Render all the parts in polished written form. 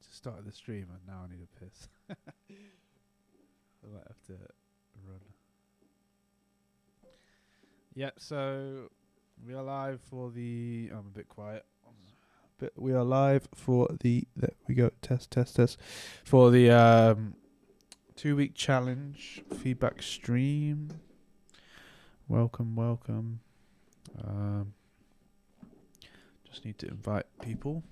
just started the stream and now I need a piss. I might have to run. Yeah, so we are live for the. I'm a bit quiet. But we are live for the. There we go. Test. For the 2-week challenge feedback stream. Welcome. Just need to invite people.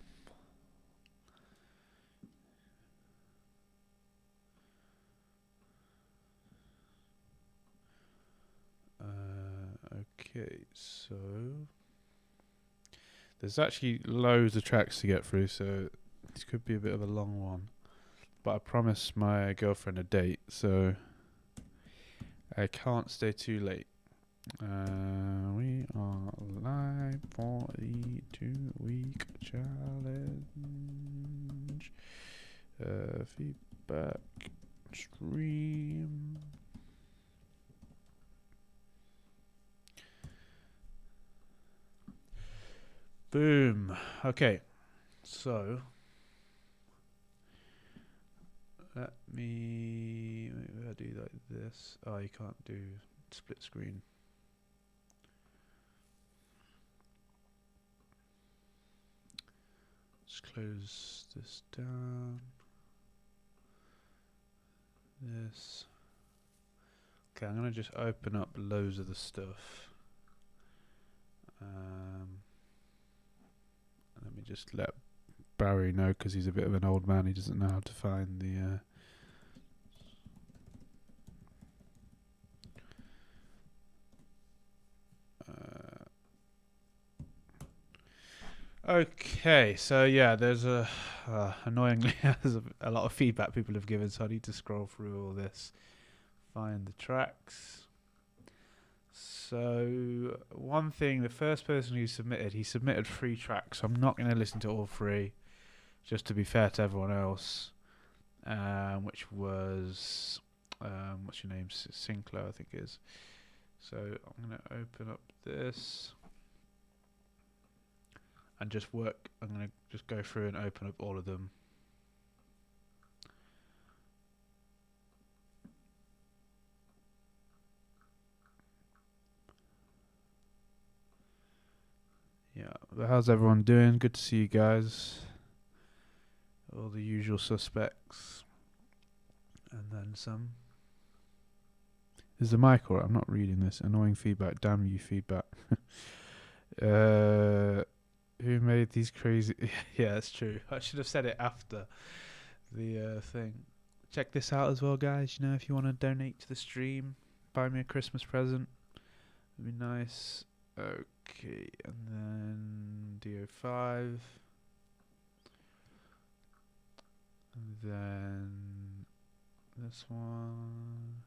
Okay, so there's actually loads of tracks to get through, so this could be a bit of a long one. But I promised my girlfriend a date, so I can't stay too late. We are live for the 2-week challenge feedback stream. Boom. Okay, so let me maybe I do like this. Oh, you can't do split screen. Just close this down. This. Okay, I'm gonna just open up loads of the stuff. Let me just let Barry know, because he's a bit of an old man. He doesn't know how to find the. Okay, so yeah, there's annoyingly there's a lot of feedback people have given, so I need to scroll through all this, find the tracks. So one thing, the first person who submitted, he submitted 3 tracks. I'm not going to listen to all 3, just to be fair to everyone else. Which was what's your name? Sinclair, I think it is. So I'm going to open up this and just work. I'm going to just go through and open up all of them. Yeah, but how's everyone doing? Good to see you guys. All the usual suspects. And then some. Is the mic alright? I'm not reading this. Annoying feedback. Damn you, feedback. Who made these crazy... Yeah, that's true. I should have said it after the thing. Check this out as well, guys. You know, if you want to donate to the stream, buy me a Christmas present. It'd be nice. Okay, and then DO5. And then this one.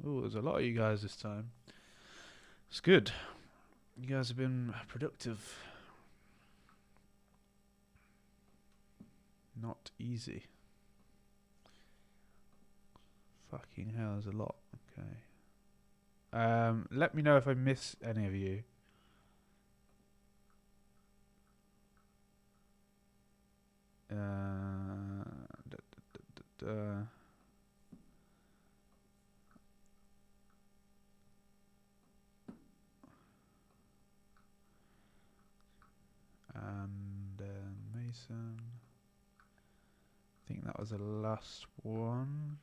Oh, there's a lot of you guys this time. It's good. You guys have been productive. Not easy. Fucking hell, there's a lot. Okay. Let me know if I miss any of you. And Mason. I think that was the last one.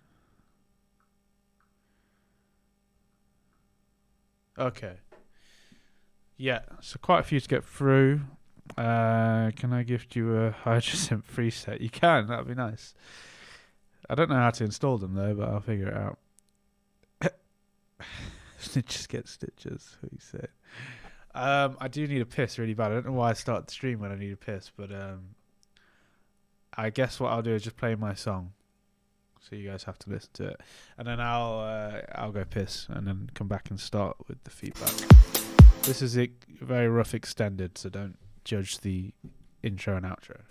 Okay. Yeah, so quite a few to get through. Can I gift you a Hydrogen preset? You can, that'd be nice. I don't know how to install them though, but I'll figure it out. Snitches get stitches, what you said. I do need a piss really bad. I don't know why I start the stream when I need a piss, but I guess what I'll do is just play my song, so you guys have to listen to it, and then I'll go piss and then come back and start with the feedback. This is a very rough extended, so don't judge the intro and outro.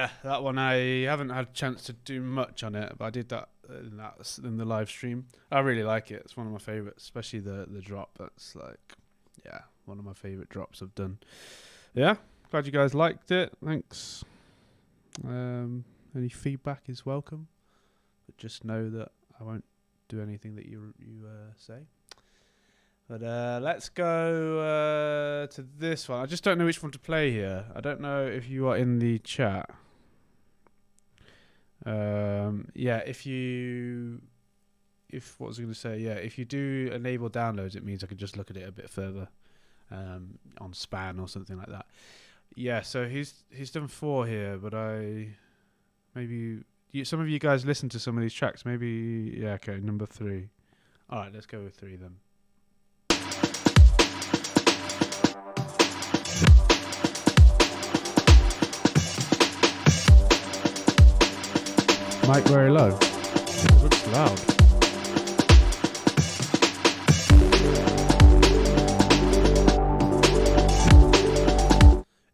yeah, that one I haven't had a chance to do much on it, but I did that in the live stream. I really like it. It's one of my favorites, especially the drop. That's like, yeah, one of my favorite drops I've done. Yeah, glad you guys liked it. Thanks. Any feedback is welcome, but just know that I won't do anything that you say. But let's go to this one. I just don't know which one to play here. I don't know if you are in the chat. Yeah, if what was I going to say? Yeah, if you do enable downloads, it means I can just look at it a bit further on span or something like that. Yeah, so he's done 4 here, but some of you guys listen to some of these tracks. Maybe, yeah, okay, number 3. All right, let's go with 3 then. Mic very low. It looks loud.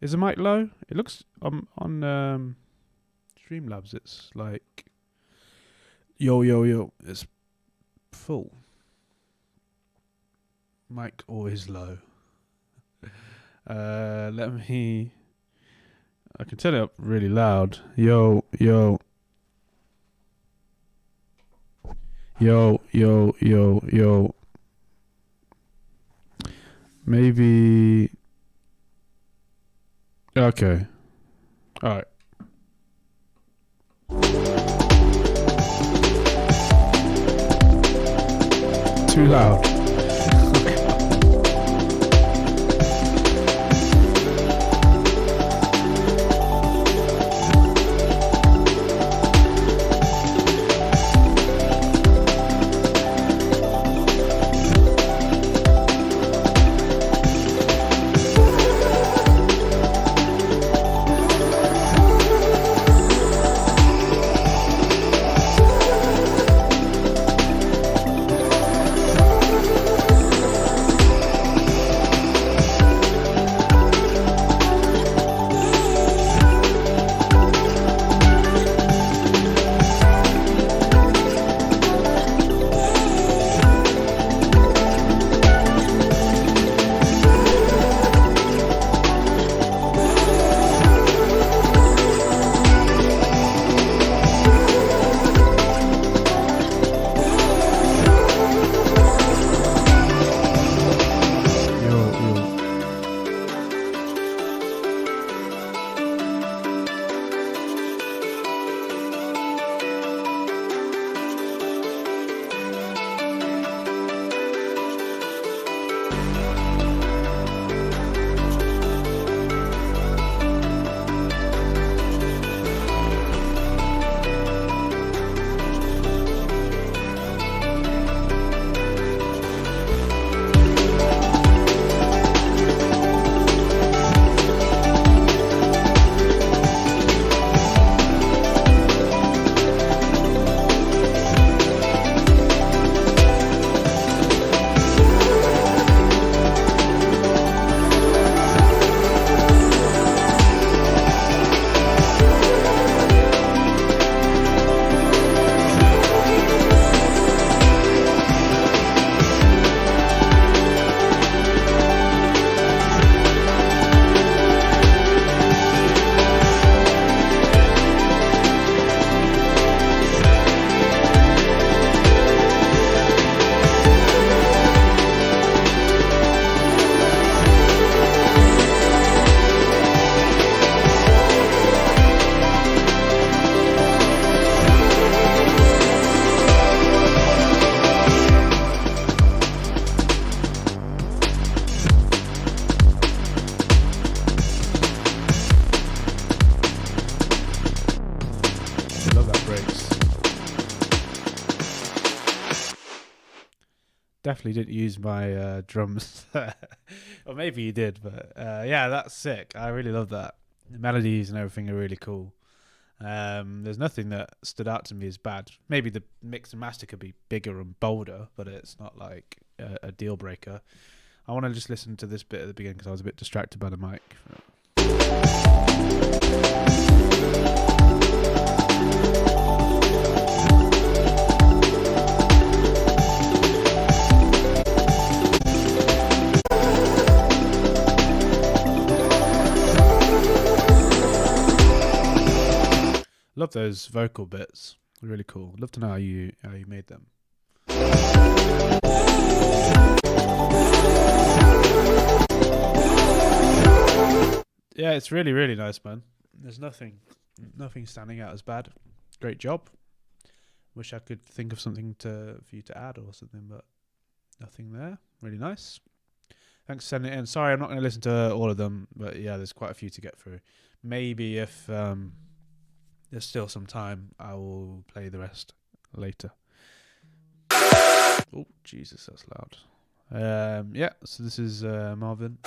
Is the mic low? It looks on Streamlabs. It's like yo. It's full. Mic always low. Let me. I can turn it up really loud. Yo. Maybe. Okay. All right. Too loud. Definitely didn't use my drums. Or maybe you did, but yeah, that's sick. I really love that. The melodies and everything are really cool. There's nothing that stood out to me as bad. Maybe the mix and master could be bigger and bolder, but it's not like a deal breaker. I want to just listen to this bit at the beginning because I was a bit distracted by the mic. Love those vocal bits. Really cool. Love to know how you made them. Yeah, it's really, really nice, man. There's nothing standing out as bad. Great job. Wish I could think of something for you to add or something, but nothing there. Really nice. Thanks for sending it in. Sorry, I'm not going to listen to all of them, but yeah, there's quite a few to get through. Maybe if there's still some time, I will play the rest later. Oh, Jesus, that's loud. Yeah, so this is Marvin.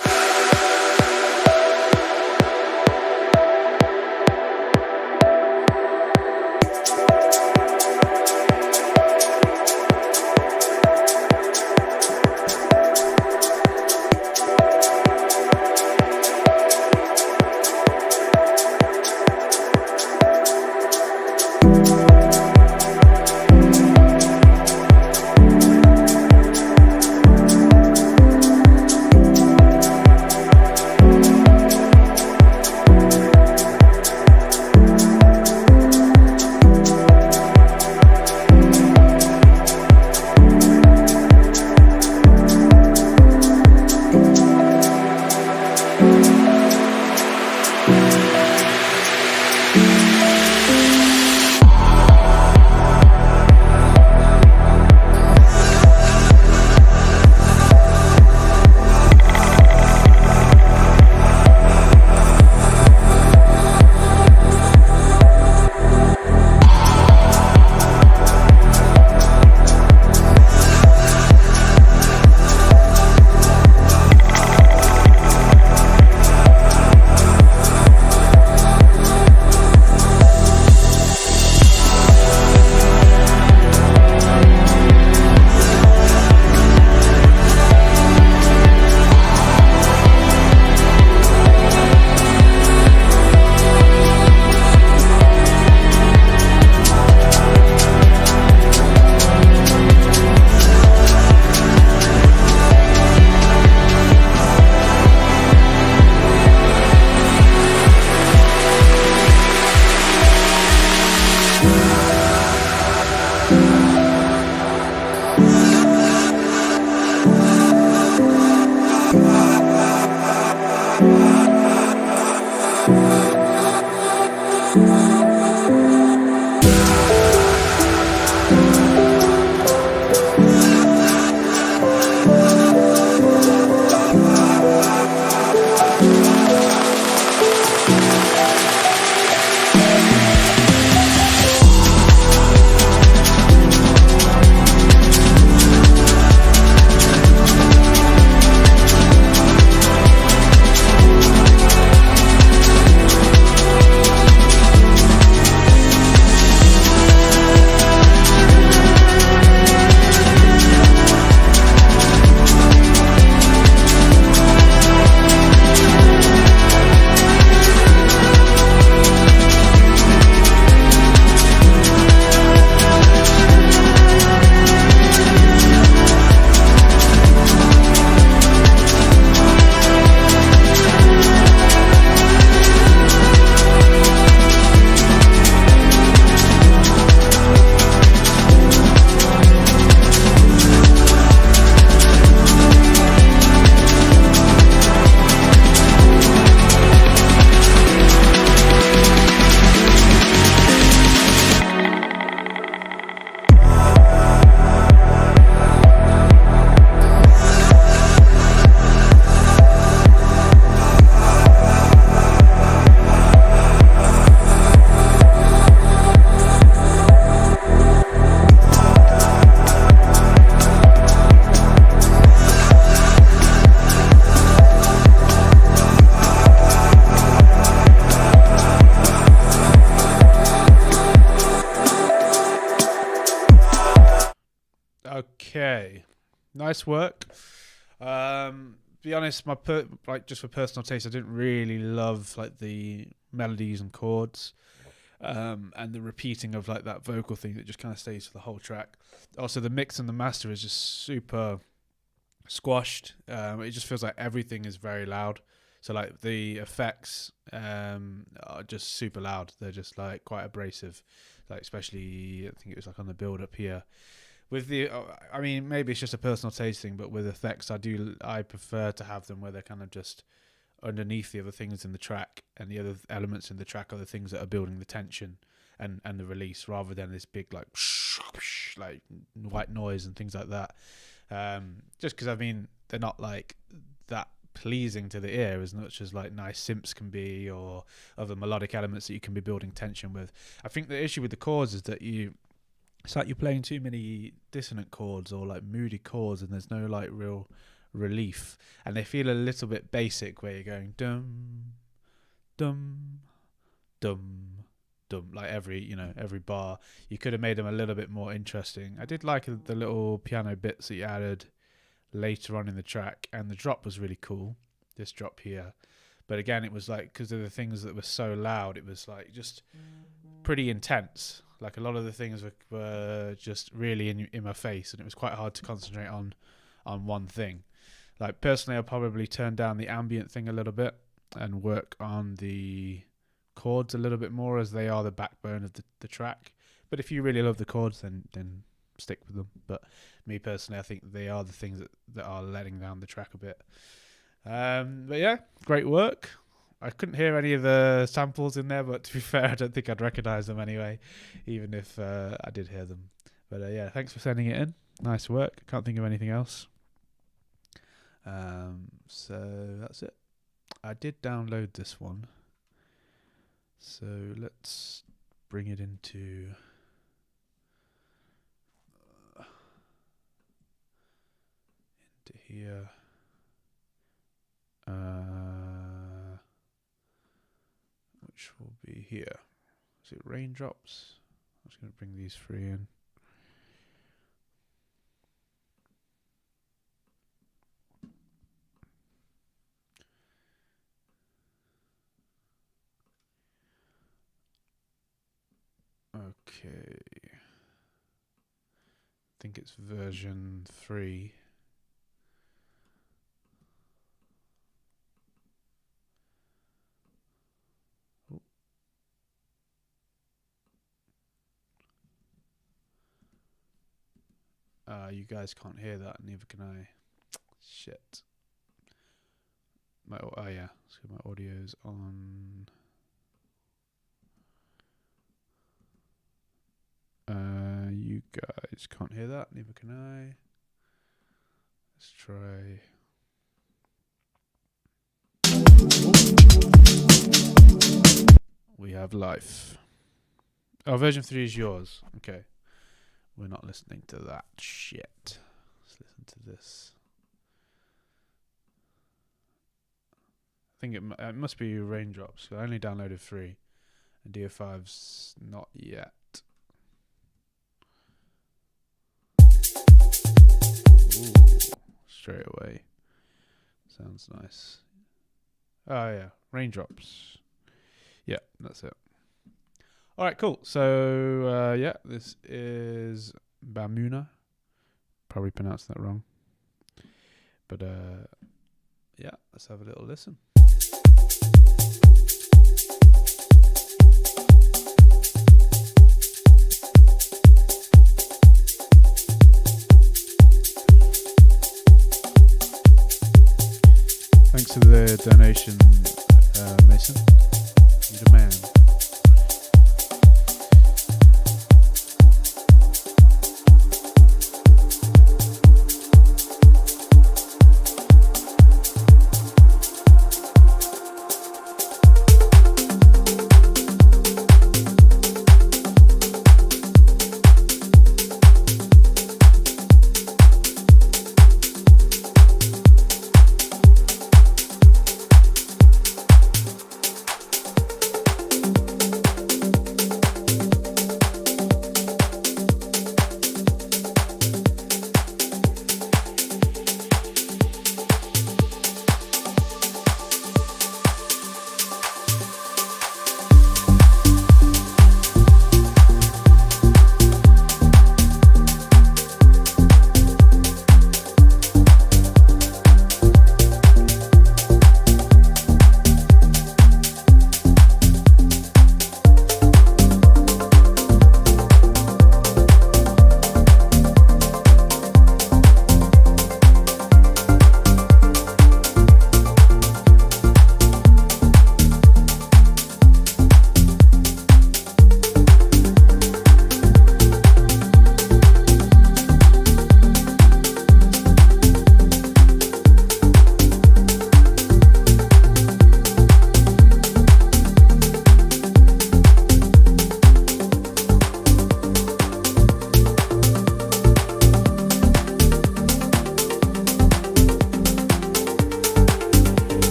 Okay, nice work. be honest, just for personal taste, I didn't really love like the melodies and chords, and the repeating of like that vocal thing that just kind of stays for the whole track. Also, the mix and the master is just super squashed. It just feels like everything is very loud. So like the effects are just super loud. They're just like quite abrasive. Like especially, I think it was like on the build up here. With the, I mean, maybe it's just a personal taste thing, but with effects, I prefer to have them where they're kind of just underneath the other things in the track, and the other elements in the track are the things that are building the tension and the release, rather than this big like white noise and things like that. Just because I mean they're not like that pleasing to the ear as much as like nice synths can be, or other melodic elements that you can be building tension with. I think the issue with the chords is that it's like you're playing too many dissonant chords or like moody chords, and there's no like real relief, and they feel a little bit basic where you're going dum dum dum dum, like every bar. You could have made them a little bit more interesting. I did like the little piano bits that you added later on in the track, and the drop was really cool, this drop here. But again, it was like, because of the things that were so loud, it was like just pretty intense. Like a lot of the things were just really in my face, and it was quite hard to concentrate on one thing. Like personally, I'll probably turn down the ambient thing a little bit and work on the chords a little bit more, as they are the backbone of the track. But if you really love the chords, then stick with them. But me personally, I think they are the things that are letting down the track a bit. But yeah, great work. I couldn't hear any of the samples in there, but to be fair, I don't think I'd recognise them anyway, even if I did hear them. But yeah, thanks for sending it in. Nice work. Can't think of anything else. So that's it. I did download this one. So let's bring it into here. Which will be here. Is it raindrops? I'm just going to bring these three in. Okay. I think it's version 3. You guys can't hear that, neither can I. Shit. Yeah. So my audio's on. You guys can't hear that, neither can I. Let's try. We have life. Oh, version 3 is yours. Okay. We're not listening to that shit. Let's listen to this. I think it must be raindrops. I only downloaded 3. And DO5's not yet. Ooh, straight away. Sounds nice. Oh yeah, raindrops. Yeah, that's it. All right, cool. So yeah, this is Bamuna. Probably pronounced that wrong. But yeah, let's have a little listen. Thanks for the donation, Mason. You're the man.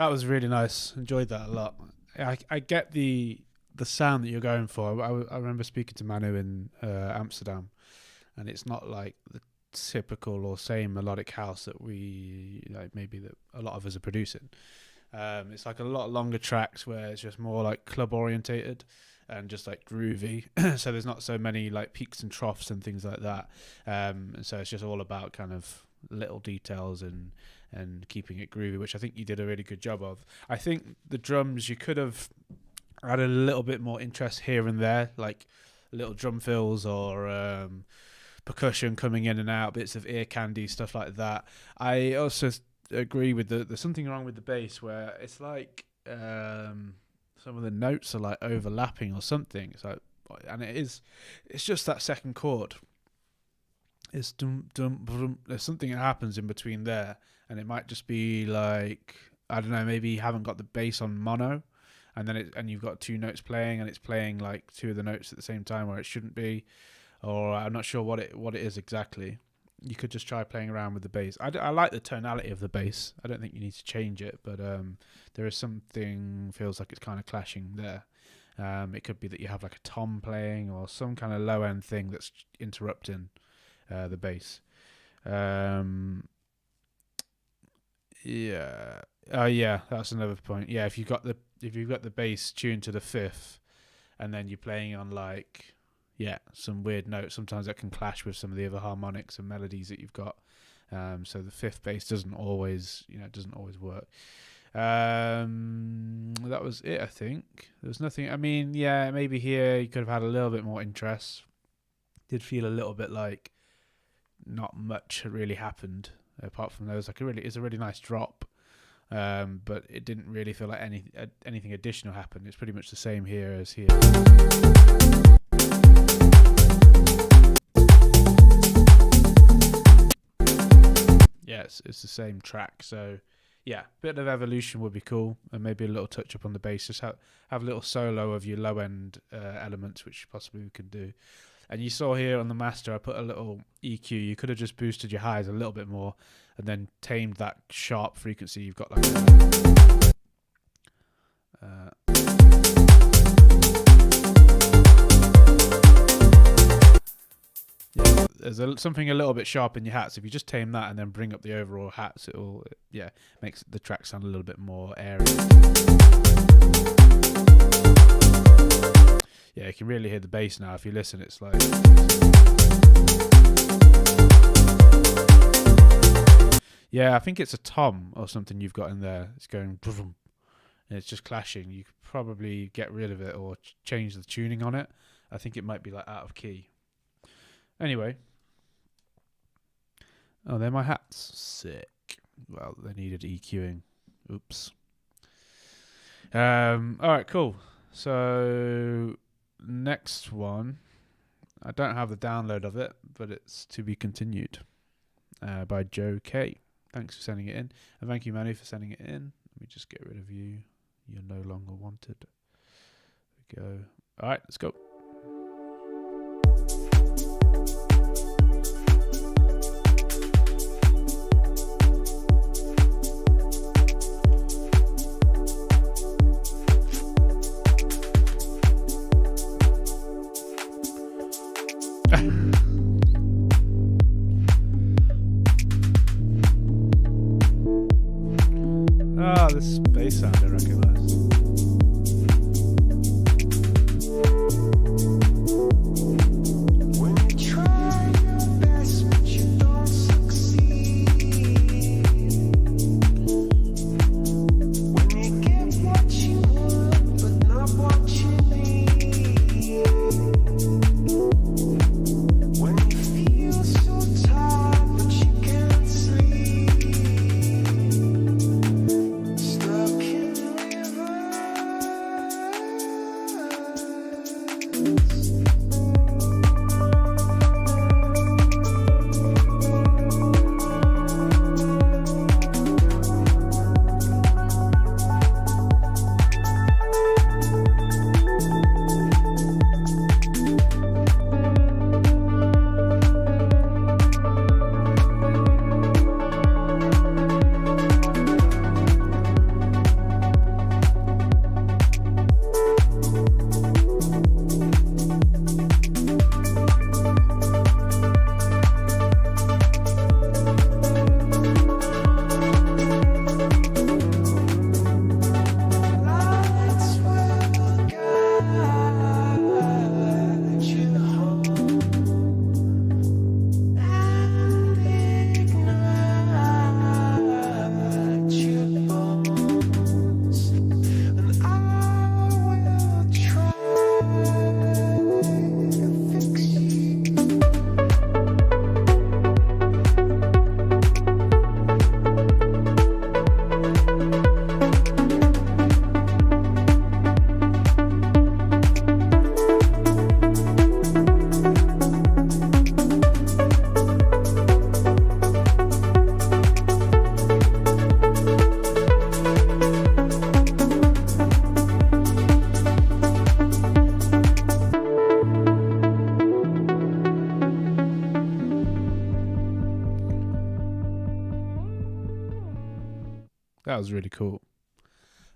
That was really nice. Enjoyed that a lot. I get the sound that you're going for. I remember speaking to Manu in Amsterdam, and it's not like the typical or same melodic house that we maybe that a lot of us are producing. It's like a lot longer tracks where it's just more like club orientated and just like groovy. So there's not so many like peaks and troughs and things like that. And so it's just all about kind of little details and keeping it groovy, which I think you did a really good job of. I think the drums, you could have added a little bit more interest here and there, like little drum fills or percussion coming in and out, bits of ear candy, stuff like that. I also agree with there's something wrong with the bass where it's like some of the notes are like overlapping or something. It's like, and it's just that second chord. It's dum dum dum. There's something that happens in between there, and it might just be like, I don't know, maybe you haven't got the bass on mono, and then you've got two notes playing, and it's playing like two of the notes at the same time where it shouldn't be, or I'm not sure what it is exactly. You could just try playing around with the bass. I like the tonality of the bass. I don't think you need to change it, but there is something feels like it's kind of clashing there. It could be that you have like a tom playing or some kind of low end thing that's interrupting the bass. Yeah, that's another point. Yeah, if you've got the bass tuned to the fifth, and then you're playing on like some weird notes, sometimes that can clash with some of the other harmonics and melodies that you've got. So the fifth bass doesn't always work. That was it, I think. There was nothing. I mean, yeah, maybe here you could have had a little bit more interest. Did feel a little bit like not much really happened apart from those. It's a really nice drop, but it didn't really feel like anything additional happened. It's pretty much the same here as here. Yeah, it's the same track. So yeah, bit of evolution would be cool, and maybe a little touch up on the bass. Just have a little solo of your low end elements, which possibly we could do. And you saw here on the master, I put a little EQ. You could have just boosted your highs a little bit more, and then tamed that sharp frequency. You've got like there's something a little bit sharp in your hats. If you just tame that and then bring up the overall hats, it'll makes the track sound a little bit more airy. Yeah, you can really hear the bass now. If you listen, it's like I think it's a tom or something you've got in there. It's going and it's just clashing. You could probably get rid of it or change the tuning on it. I think it might be like out of key. Anyway. Oh, they're my hats. Sick. Well, they needed EQing. Oops. All right, cool. So next one, I don't have the download of it, but it's To Be Continued by Joe K. Thanks for sending it in, and thank you, Manu, for sending it in. Let me just get rid of you. You're no longer wanted. There we go. All right, let's go. This bass sound I recognise. was really cool.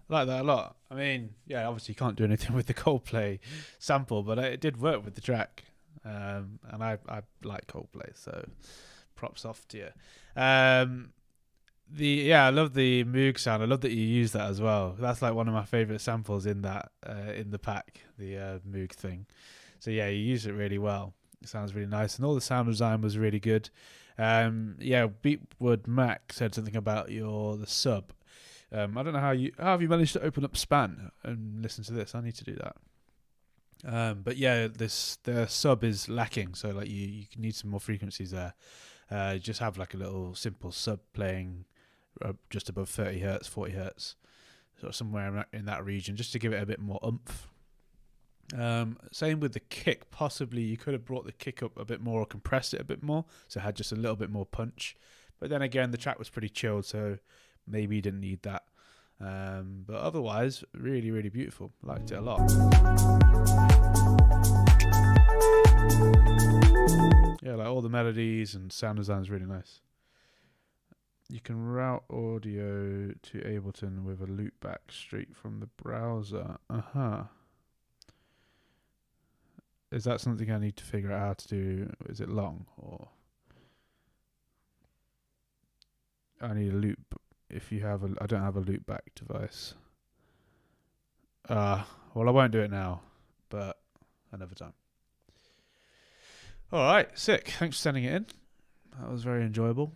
I like that a lot. I mean, yeah, obviously you can't do anything with the Coldplay sample, but it did work with the track. And I like Coldplay, so props off to you. I love the Moog sound. I love that you use that as well. That's like one of my favorite samples in that in the pack, the Moog thing. So yeah, you use it really well. It sounds really nice, and all the sound design was really good. Beatwood Mac said something about the sub. I don't know how have you managed to open up Span and listen to this. I need to do that. But yeah, the sub is lacking, so like you need some more frequencies there. Just have like a little simple sub playing just above 30 hertz, 40 hertz, sort of somewhere in that region, just to give it a bit more oomph. Same with the kick. Possibly you could have brought the kick up a bit more or compressed it a bit more, so it had just a little bit more punch. But then again, the track was pretty chilled, so maybe you didn't need that. But otherwise, really, really beautiful. Liked it a lot. Yeah, like all the melodies and sound design is really nice. You can route audio to Ableton with a loopback straight from the browser. Is that something I need to figure out how to do? Is it long, or I need a loop? If you have I don't have a loopback device. Well, I won't do it now, but another time. All right, sick. Thanks for sending it in. That was very enjoyable.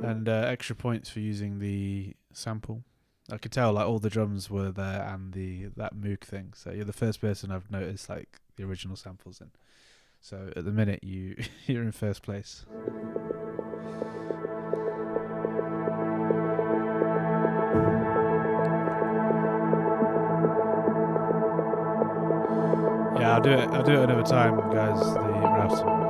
And extra points for using the sample. I could tell like all the drums were there and that Moog thing. So you're the first person I've noticed like the original samples in. So at the minute you're in first place. Yeah, I'll do it another time, guys. The routing.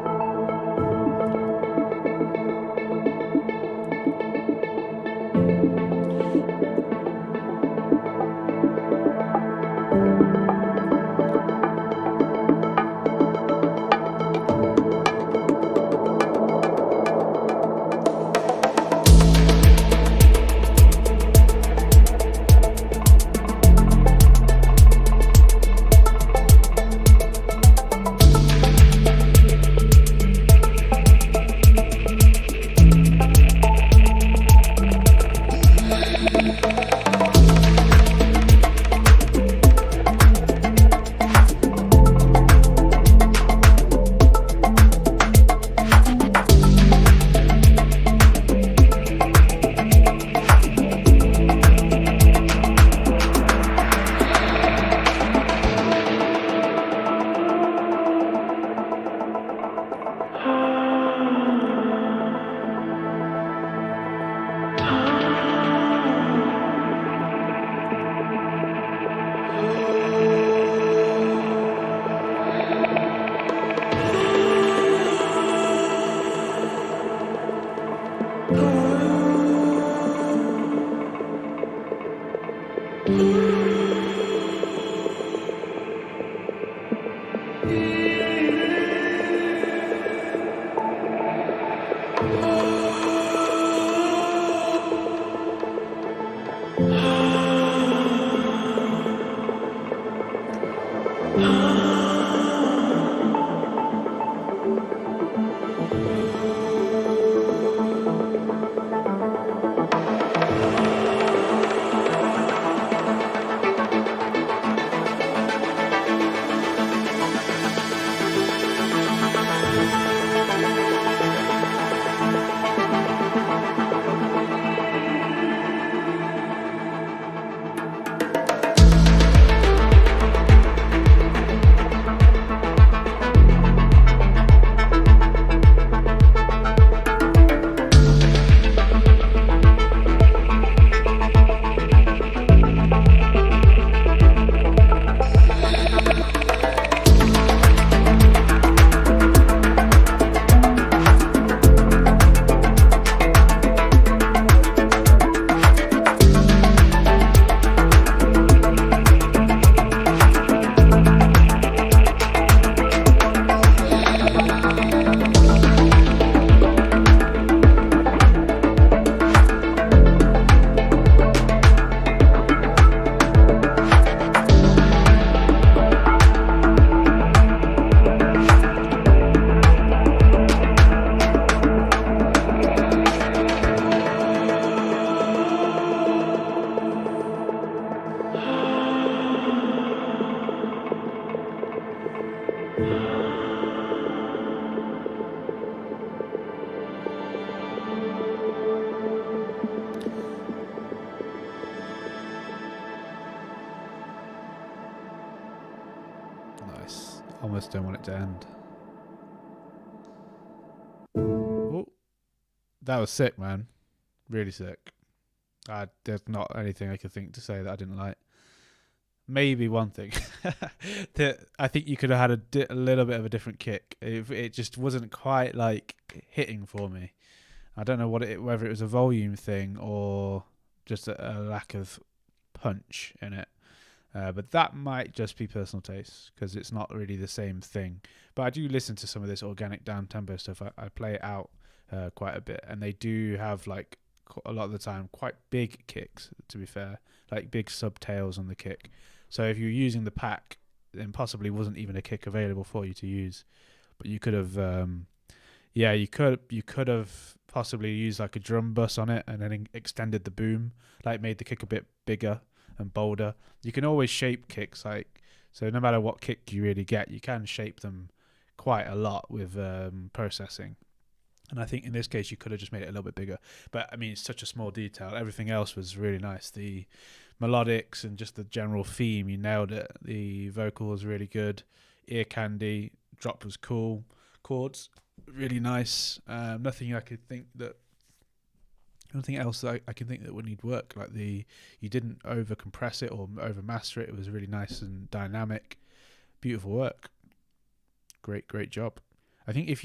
almost don't want it to end. Oh, that was sick, man. Really sick. There's not anything I could think to say that I didn't like. Maybe one thing that I think you could have had a little bit of a different kick. It just wasn't quite like hitting for me. I don't know whether it was a volume thing or just a lack of punch in it. But that might just be personal taste because it's not really the same thing. But I do listen to some of this organic down tempo stuff. I play it out quite a bit, and they do have like a lot of the time quite big kicks. To be fair, like big subtails on the kick. So if you're using the pack, then possibly wasn't even a kick available for you to use. But you could have, you could have possibly used like a drum bus on it and then extended the boom, like made the kick a bit bigger and bolder. You can always shape kicks, like, so no matter what kick you really get, you can shape them quite a lot with processing. And I think in this case you could have just made it a little bit bigger. But I mean, it's such a small detail. Everything else was really nice. The melodics and just the general theme, you nailed it. The vocal was really good. Ear candy, drop was cool. Chords, really nice. Nothing else that I can think that would need work. Like you didn't over compress it or over master it. It was really nice and dynamic. Beautiful work. Great job. I think if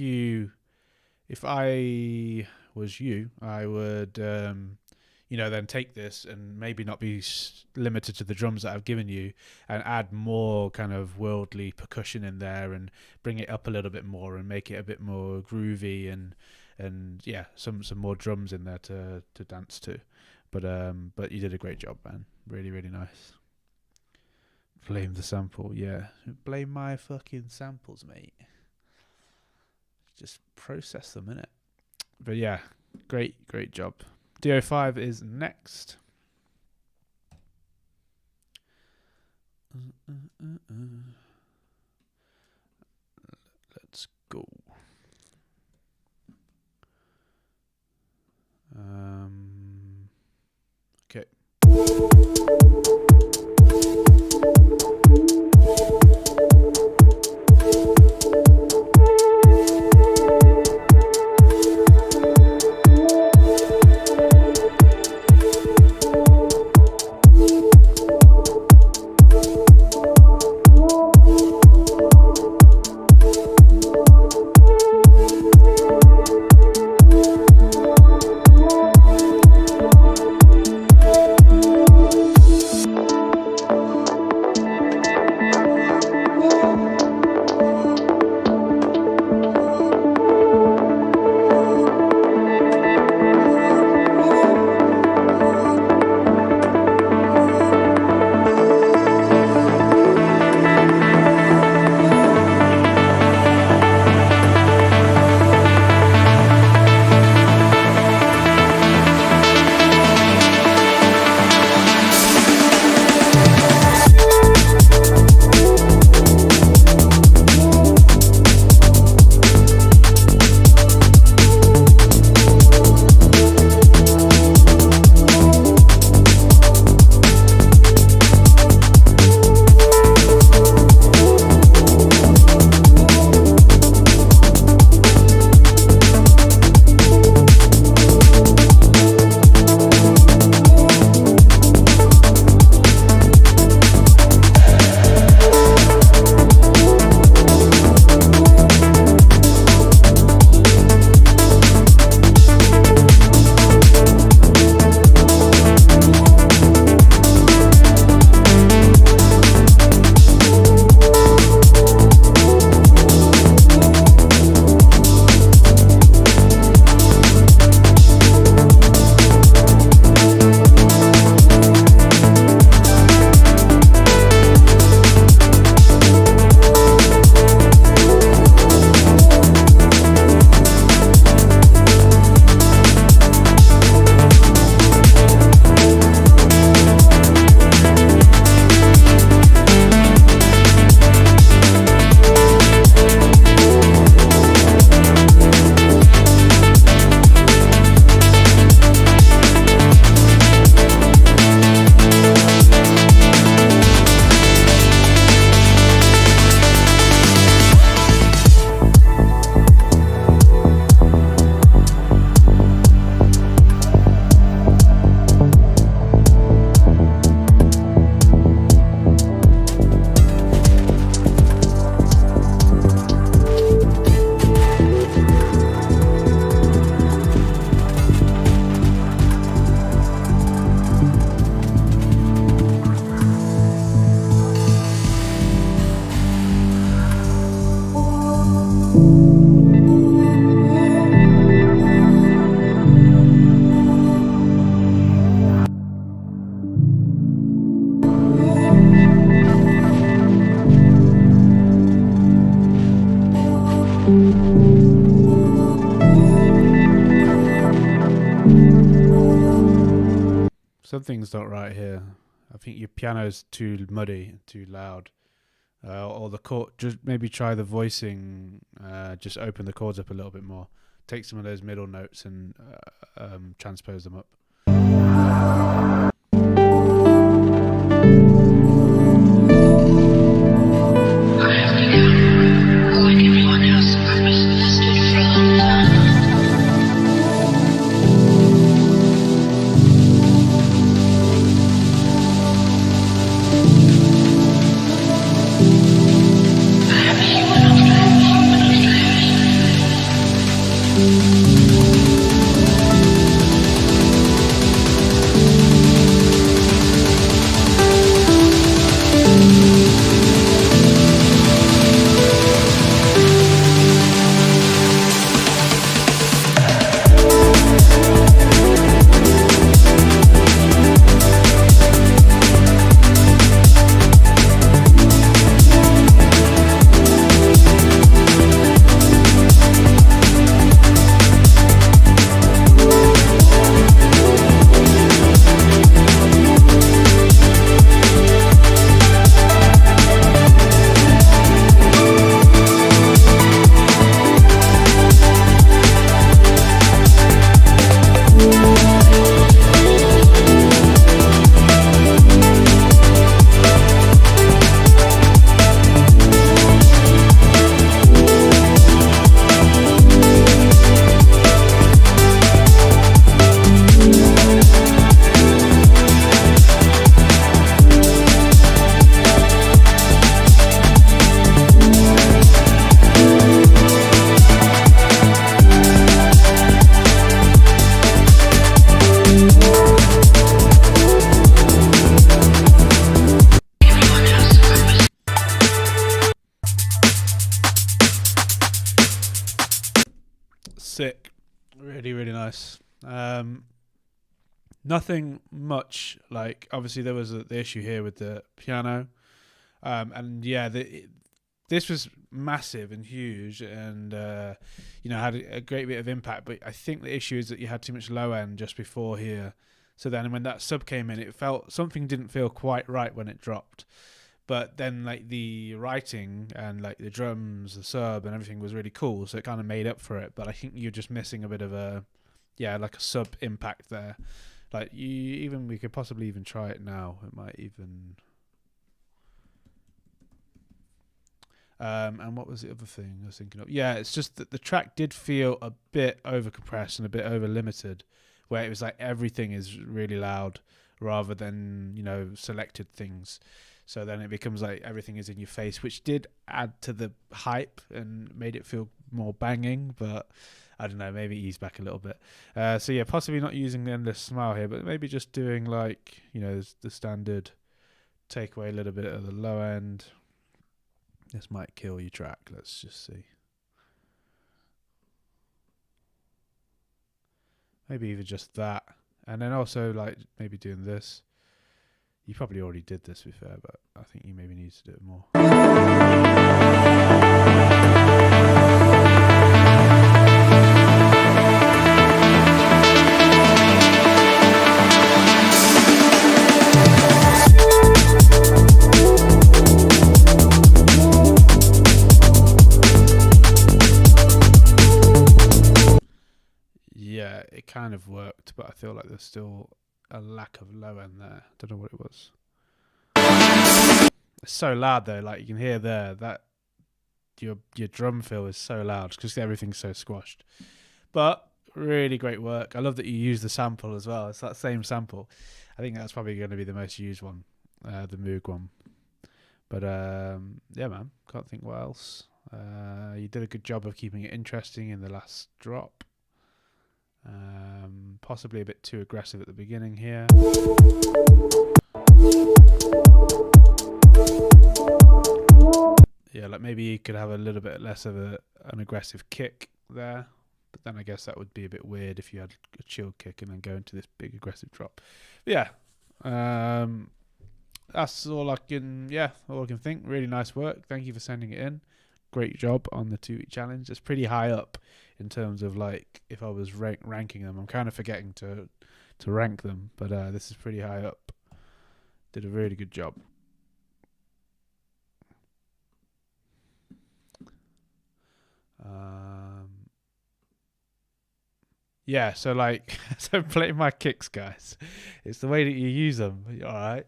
I was you, I would, then take this and maybe not be limited to the drums that I've given you and add more kind of worldly percussion in there and bring it up a little bit more and make it a bit more groovy and yeah, some more drums in there to dance to. But you did a great job, man. Really, really nice. Blame the sample, yeah. Blame my fucking samples, mate. Just process them, innit? But yeah, great job. DO5 is next. Let's go. Okay. something's not right here. I think your piano's too muddy, too loud. Or the chord, just maybe try the voicing, just open the chords up a little bit more. Take some of those middle notes and transpose them up. Sick. Really, really nice. Nothing much. Like, obviously there was the issue here with the piano. And yeah, this was massive and huge and, had a great bit of impact. But I think the issue is that you had too much low end just before here. So then when that sub came in, something didn't feel quite right when it dropped. But then, like, the writing and, like, the drums, the sub and everything was really cool, so it kind of made up for it. But I think you're just missing a bit of a sub impact there. Like, we could possibly even try it now. It might even... and what was the other thing I was thinking of? Yeah, it's just that the track did feel a bit over-compressed and a bit over-limited, where it was like everything is really loud rather than, selected things. So then it becomes like everything is in your face, which did add to the hype and made it feel more banging. But I don't know, maybe ease back a little bit. So yeah, possibly not using the endless smile here, but maybe just doing like, the standard take away a little bit of the low end. This might kill your track. Let's just see. Maybe even just that. And then also like maybe doing this. You probably already did this, to be fair, but I think you maybe need to do it more. Yeah, it kind of worked, but I feel like there's still a lack of low end there. Don't know what it was. It's so loud though, like you can hear there that your drum fill is so loud because everything's so squashed. But really great work. I love that you use the sample as well. It's that same sample. I think that's probably going to be the most used one, the Moog one. But yeah, man, can't think what else. You did a good job of keeping it interesting in the last drop. Possibly a bit too aggressive at the beginning here. Yeah, like maybe you could have a little bit less of an aggressive kick there, but then I guess that would be a bit weird if you had a chill kick and then go into this big aggressive drop. But yeah, that's all I can think. Really nice work. Thank you for sending it in. Great job on the 2-week challenge. It's pretty high up in terms of like if I was ranking them. I'm kind of forgetting to to rank them, but this is pretty high up. Did a really good job. Yeah, so like, so playing my kicks, guys. It's the way that you use them. All right.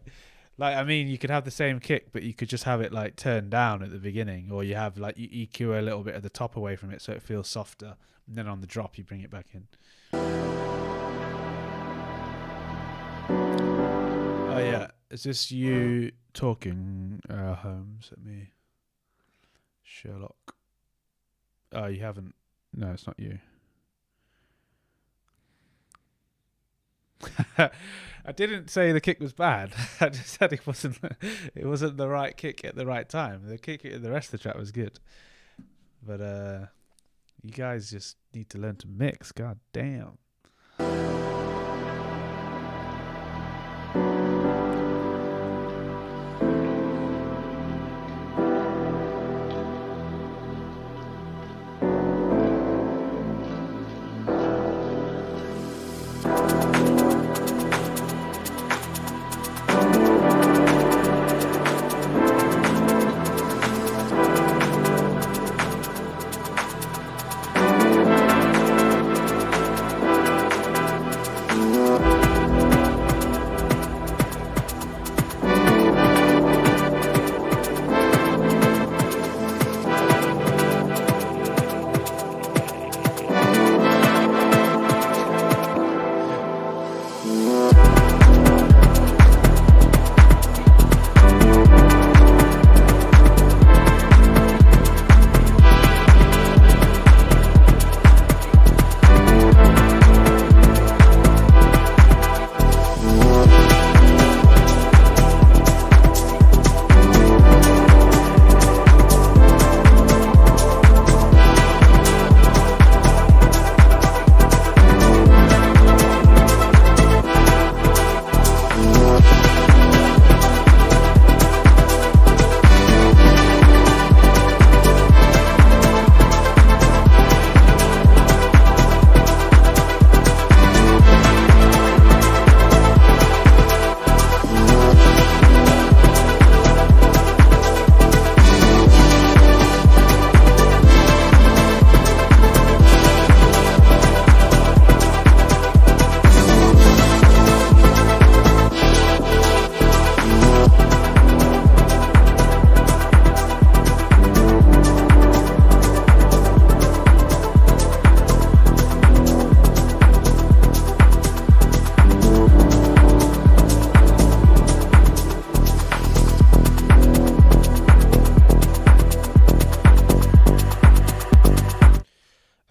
Like, I mean, you could have the same kick, but you could just have it like turned down at the beginning, or you have like you EQ a little bit at the top away from it so it feels softer, and then on the drop you bring it back in. Oh yeah, is this you talking, Holmes? Let me, Sherlock. Oh, you haven't. No, it's not you. I didn't say the kick was bad. I just said it wasn't the right kick at the right time. The kick at the rest of the track was good. But you guys just need to learn to mix. God damn.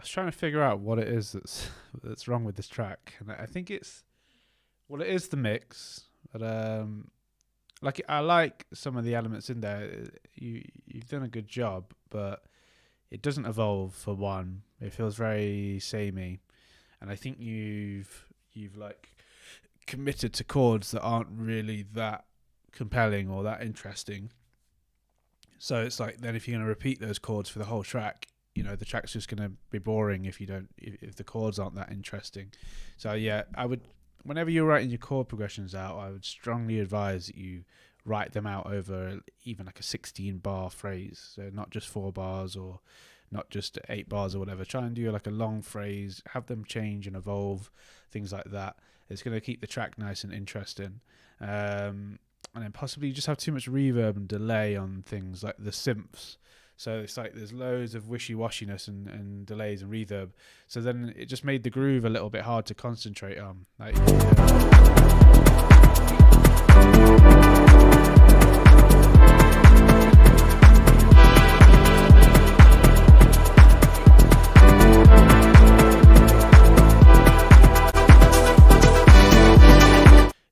Trying to figure out what it is that's wrong with this track, and I think it is the mix, but like I like some of the elements in there. You've done a good job, but it doesn't evolve. For one, it feels very samey, and I think you've like committed to chords that aren't really that compelling or that interesting. So it's like, then if you're going to repeat those chords for the whole track, you know, the track's just going to be boring if the chords aren't that interesting. So yeah, I would, whenever you're writing your chord progressions out, I would strongly advise that you write them out over even like a 16 bar phrase. So not just 4 bars or not just 8 bars or whatever. Try and do like a long phrase, have them change and evolve, things like that. It's going to keep the track nice and interesting. And then possibly just have too much reverb and delay on things like the synths. So it's like there's loads of wishy-washiness and delays and reverb. So then it just made the groove a little bit hard to concentrate on. Like,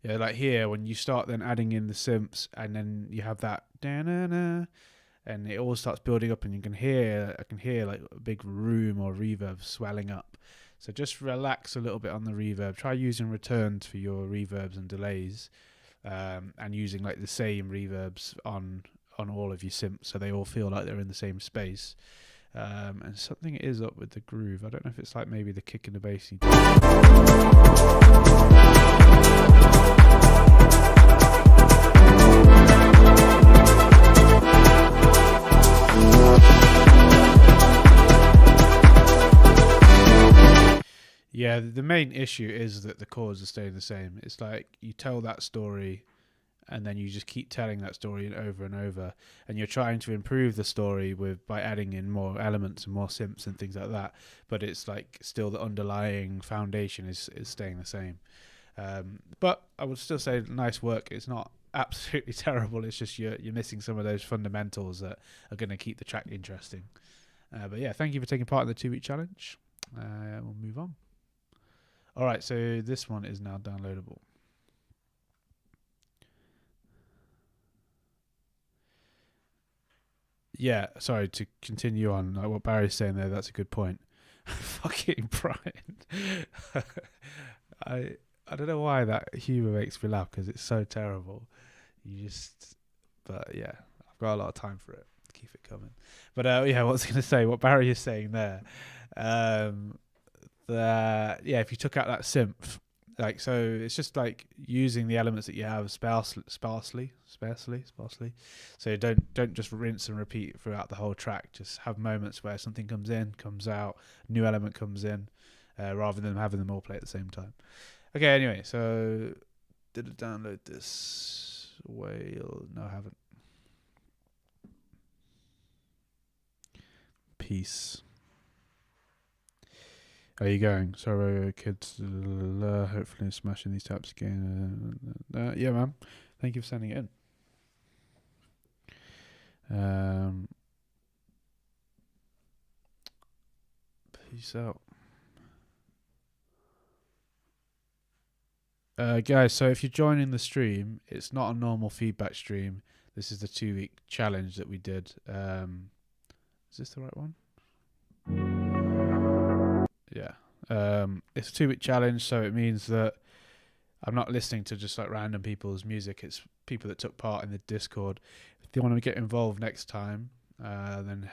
yeah, like here when you start then adding in the synths and then you have that da-na-na, and it all starts building up, and I can hear like a big room or reverb swelling up. So just relax a little bit on the reverb. Try using returns for your reverbs and delays, and using like the same reverbs on all of your synths, so they all feel like they're in the same space. And something is up with the groove. I don't know if it's like maybe the kick and the bass. Yeah, the main issue is that the chords are staying the same. It's like you tell that story and then you just keep telling that story over and over, and you're trying to improve the story by adding in more elements and more synths and things like that, but it's like still the underlying foundation is staying the same. But I would still say nice work. It's not absolutely terrible. It's just you're missing some of those fundamentals that are going to keep the track interesting. But yeah, thank you for taking part in the 2-week challenge. We'll move on. All right, so this one is now downloadable. Yeah, sorry, to continue on like what Barry's saying there, that's a good point. Fucking Brian. I don't know why that humour makes me laugh, because it's so terrible. But yeah, I've got a lot of time for it. Keep it coming. But yeah, what I was going to say, what Barry is saying there, that yeah, if you took out that synth, like, so it's just like using the elements that you have sparsely. So don't just rinse and repeat throughout the whole track. Just have moments where something comes in, comes out, new element comes in, rather than having them all play at the same time. Okay, anyway, so did it download this? Whale? No, I haven't. Peace. Are you going? Sorry, kids. Hopefully smashing these taps again. Yeah, man. Thank you for sending it in. Peace out. Guys, so if you're joining the stream, it's not a normal feedback stream. This is the 2-week challenge that we did. Is this the right one? Yeah. It's a 2-week challenge, so it means that I'm not listening to just like random people's music. It's people that took part in the Discord. If you want to get involved next time, then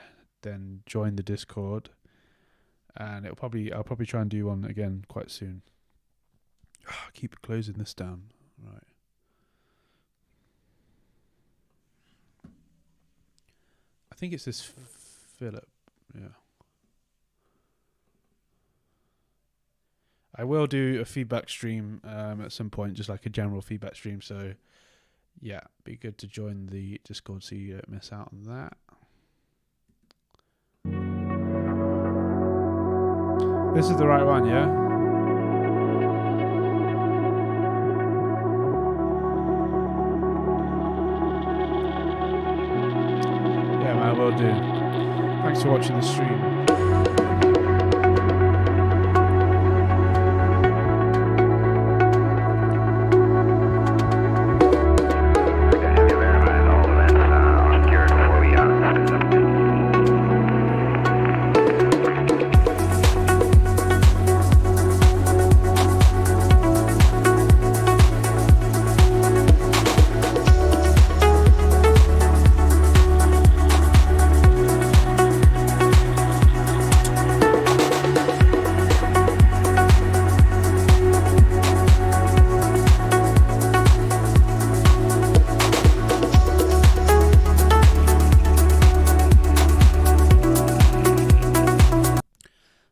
join the Discord, and I'll probably try and do one again quite soon. Keep closing this down. Right. I think it's this Philip. Yeah. I will do a feedback stream at some point, just like a general feedback stream. So, yeah, be good to join the Discord so you don't miss out on that. This is the right one, yeah? Yeah, man, I will do. Thanks for watching the stream.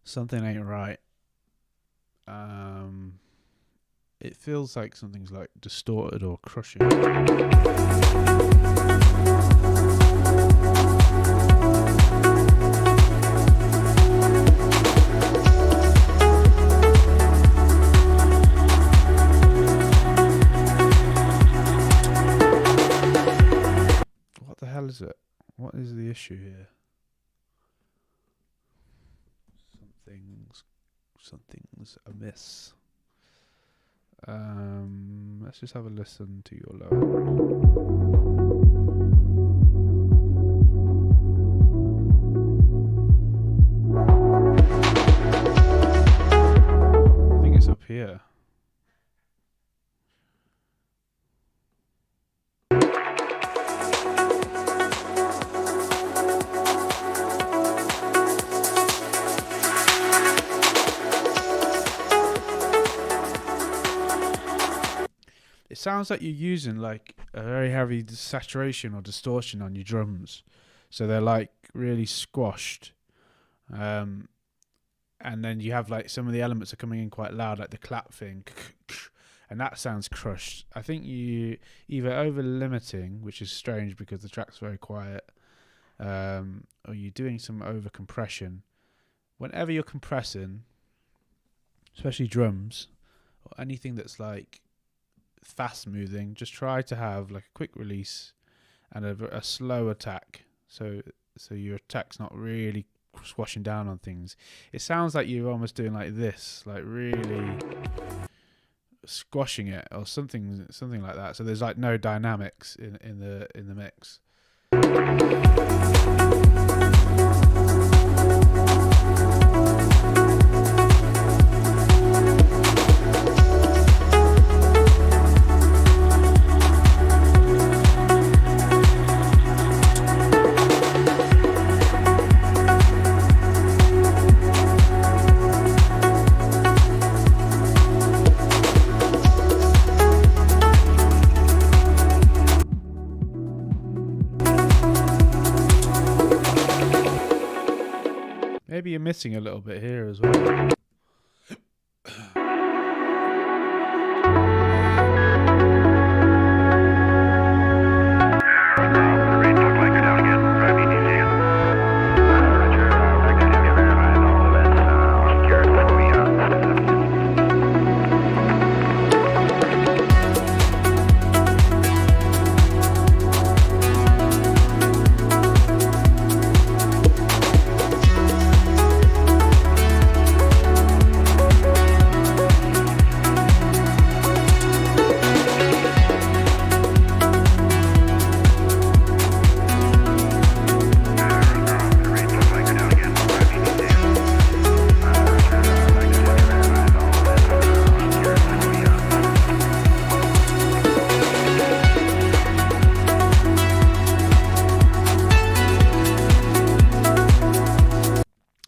Something ain't right. It feels like something's like distorted or crushing. What the hell is it? What is the issue here? Something's amiss. Let's just have a listen to your low. I think it's up here. sounds like you're using like a very heavy saturation or distortion on your drums, so they're like really squashed. And then you have like some of the elements are coming in quite loud, like the clap thing, and that sounds crushed. I think you either over limiting, which is strange because the track's very quiet, or you're doing some over compression. Whenever you're compressing, especially drums or anything that's like fast moving, just try to have like a quick release and a slow attack, so your attack's not really squashing down on things. It sounds like you're almost doing like this, like really squashing it or something like that. So there's like no dynamics in the mix. Maybe you're missing a little bit here as well.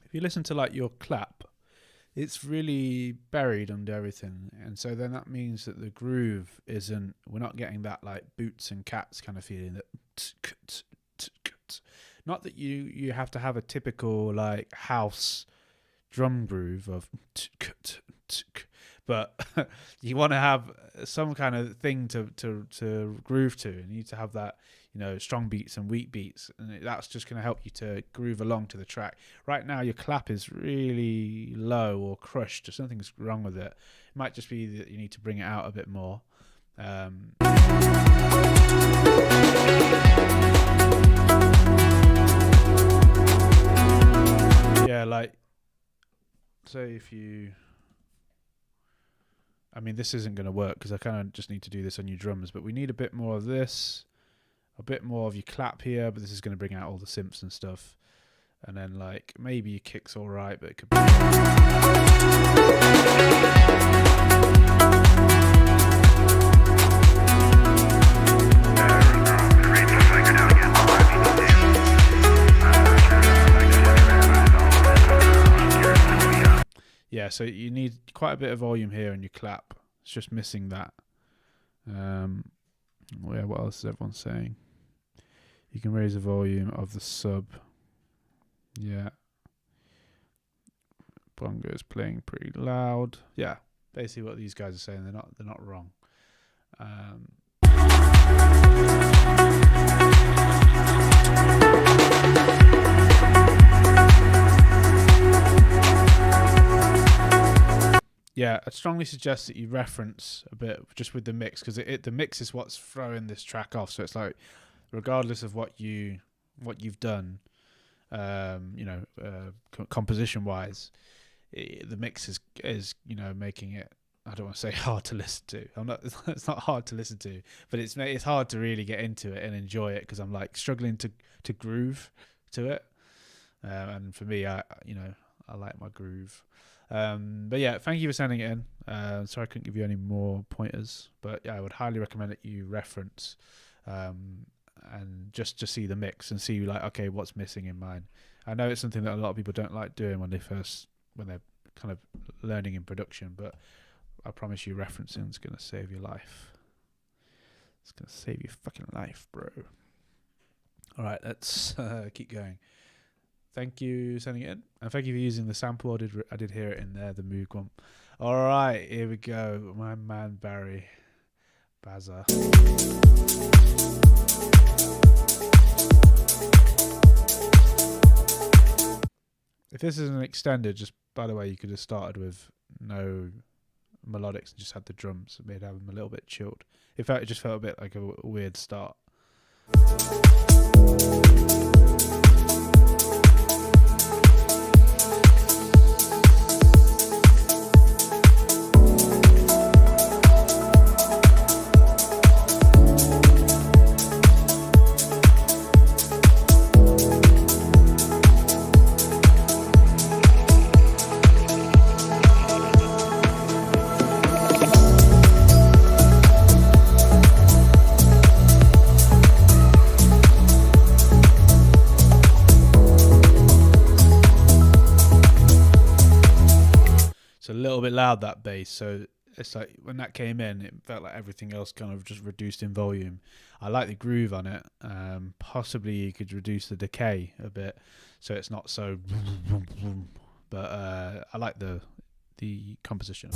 If you listen to like your clap, it's really buried under everything, and so then that means that the groove isn't, we're not getting that like Boots and Cats kind of feeling, that not that you have to have a typical like house drum groove of but you want to have some kind of thing to groove to, and you need to have that, you know, strong beats and weak beats, and that's just going to help you to groove along to the track. Right now your clap is really low or crushed, or something's wrong with it. It might just be that you need to bring it out a bit more. Yeah, like, say if you, I mean, this isn't going to work because I kind of just need to do this on your drums, but we need a bit more of this, a bit more of your clap here, but this is going to bring out all the synths and stuff. And then like maybe your kick's all right, but it could be yeah, so you need quite a bit of volume here in your clap. It's just missing that. Yeah, what else is everyone saying? You can raise the volume of the sub. Yeah. Bongo is playing pretty loud. Yeah, basically what these guys are saying. They're not wrong. Yeah, I'd strongly suggest that you reference a bit just with the mix, because the mix is what's throwing this track off. So it's like, regardless of what you've done, composition wise, the mix is making it, I don't want to say hard to listen to. It's not hard to listen to, but it's hard to really get into it and enjoy it, because I'm like struggling to groove to it. And for me, I like my groove. But yeah, thank you for sending it in. Sorry I couldn't give you any more pointers, but yeah, I would highly recommend that you reference and just see the mix and see like, okay, what's missing in mine. I know it's something that a lot of people don't like doing when they're kind of learning in production, but I promise you referencing is going to save your life. It's gonna save your fucking life, bro. All right, let's keep going. Thank you sending it in, and thank you for using the sample. I did hear it in there, the Moog one. All right, here we go. My man Barry Bazza. If this is an extended, just by the way, you could have started with no melodics and just had the drums. It made them a little bit chilled. In fact, it just felt a bit like a weird start. A little bit loud, that bass, so it's like when that came in, it felt like everything else kind of just reduced in volume. I like the groove on it. Possibly you could reduce the decay a bit so it's not so but I like the composition.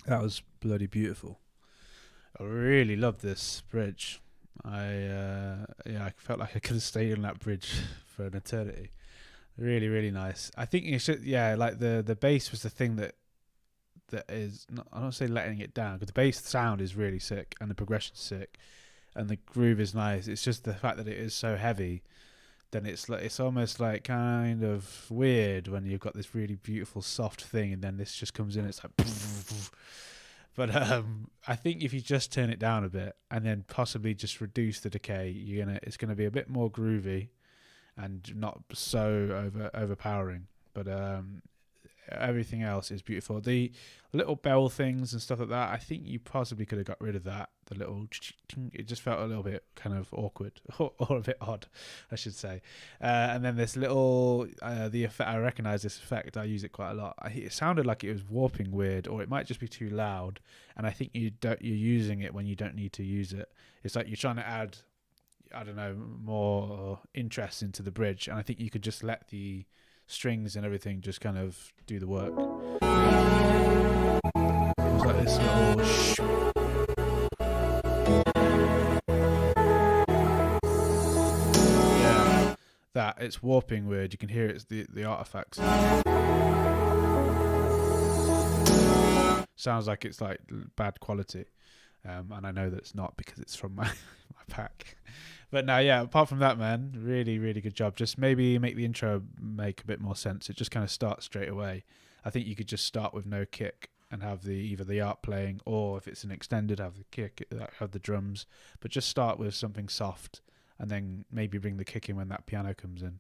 That was bloody beautiful. I really love this bridge. I felt like I could have stayed on that bridge for an eternity. Really, really nice. I think you should, like the bass was the thing that is not, I don't say letting it down, because the bass sound is really sick and the progression's sick and the groove is nice. It's just the fact that it is so heavy. Then it's almost like kind of weird when you've got this really beautiful soft thing and then this just comes in. It's like, but I think if you just turn it down a bit and then possibly just reduce the decay, it's gonna be a bit more groovy and not so overpowering. But everything else is beautiful. The little bell things and stuff like that, I think you possibly could have got rid of that. The little, it just felt a little bit kind of awkward or a bit odd, I should say. And then this little, the effect, I recognize this effect. I use it quite a lot. It sounded like it was warping weird, or it might just be too loud. And I think you're using it when you don't need to use it. It's like you're trying to add, I don't know, more interest into the bridge. And I think you could just let the strings and everything just kind of do the work. It was like this little yeah, that it's warping weird. You can hear it's the artifacts. Sounds like it's like bad quality, and I know that it's not because it's from my pack. But no, yeah, apart from that, man, really, really good job. Just maybe make the intro make a bit more sense. It just kind of starts straight away. I think you could just start with no kick and have either the art playing, or if it's an extended, have the kick, have the drums. But just start with something soft, and then maybe bring the kick in when that piano comes in.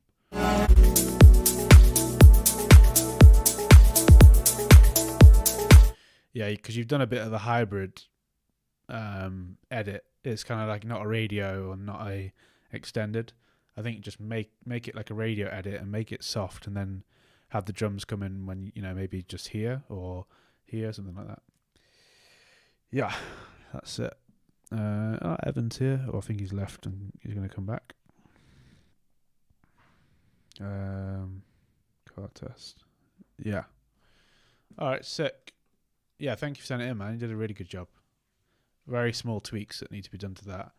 Yeah, because you've done a bit of the hybrid edit. It's kind of like not a radio or not a extended. I think just make it like a radio edit and make it soft, and then have the drums come in when, you know, maybe just here or here, something like that. Yeah, that's it. Evan's here. Oh, I think he's left and he's going to come back. Car test. Yeah. All right, sick. Yeah, thank you for sending it in, man. You did a really good job. Very small tweaks that need to be done to that.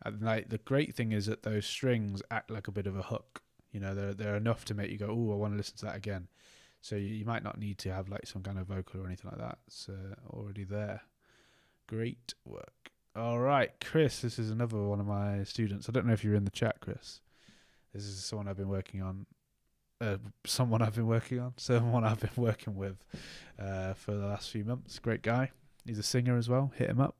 And like the great thing is that those strings act like a bit of a hook. You know, they're enough to make you go, "Oh, I want to listen to that again." So you might not need to have like some kind of vocal or anything like that. It's already there. Great work. All right, Chris. This is another one of my students. I don't know if you're in the chat, Chris. This is someone I've been working on. Someone I've been working with for the last few months. Great guy. He's a singer as well. Hit him up.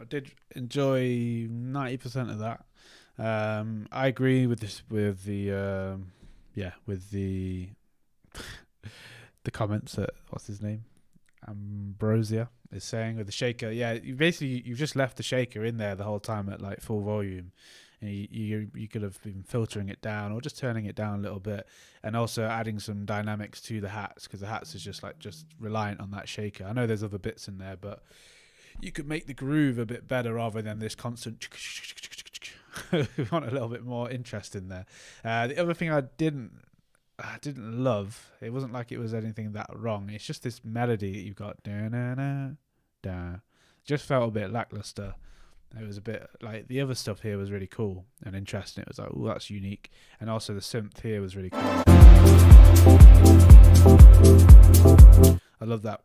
I did enjoy 90% of that. I agree with this, with the with the the comments that what's his name, Ambrosia is saying with the shaker. Yeah, you've just left the shaker in there the whole time at like full volume, and you could have been filtering it down or just turning it down a little bit, and also adding some dynamics to the hats, because the hats is just reliant on that shaker. I know there's other bits in there, but you could make the groove a bit better rather than this constant. We want a little bit more interest in there. The other thing I didn't love, it wasn't like it was anything that wrong. It's just this melody that you've got. Da, da, da, da. Just felt a bit lackluster. It was a bit like the other stuff here was really cool and interesting. It was like, oh, that's unique. And also the synth here was really cool. I love that.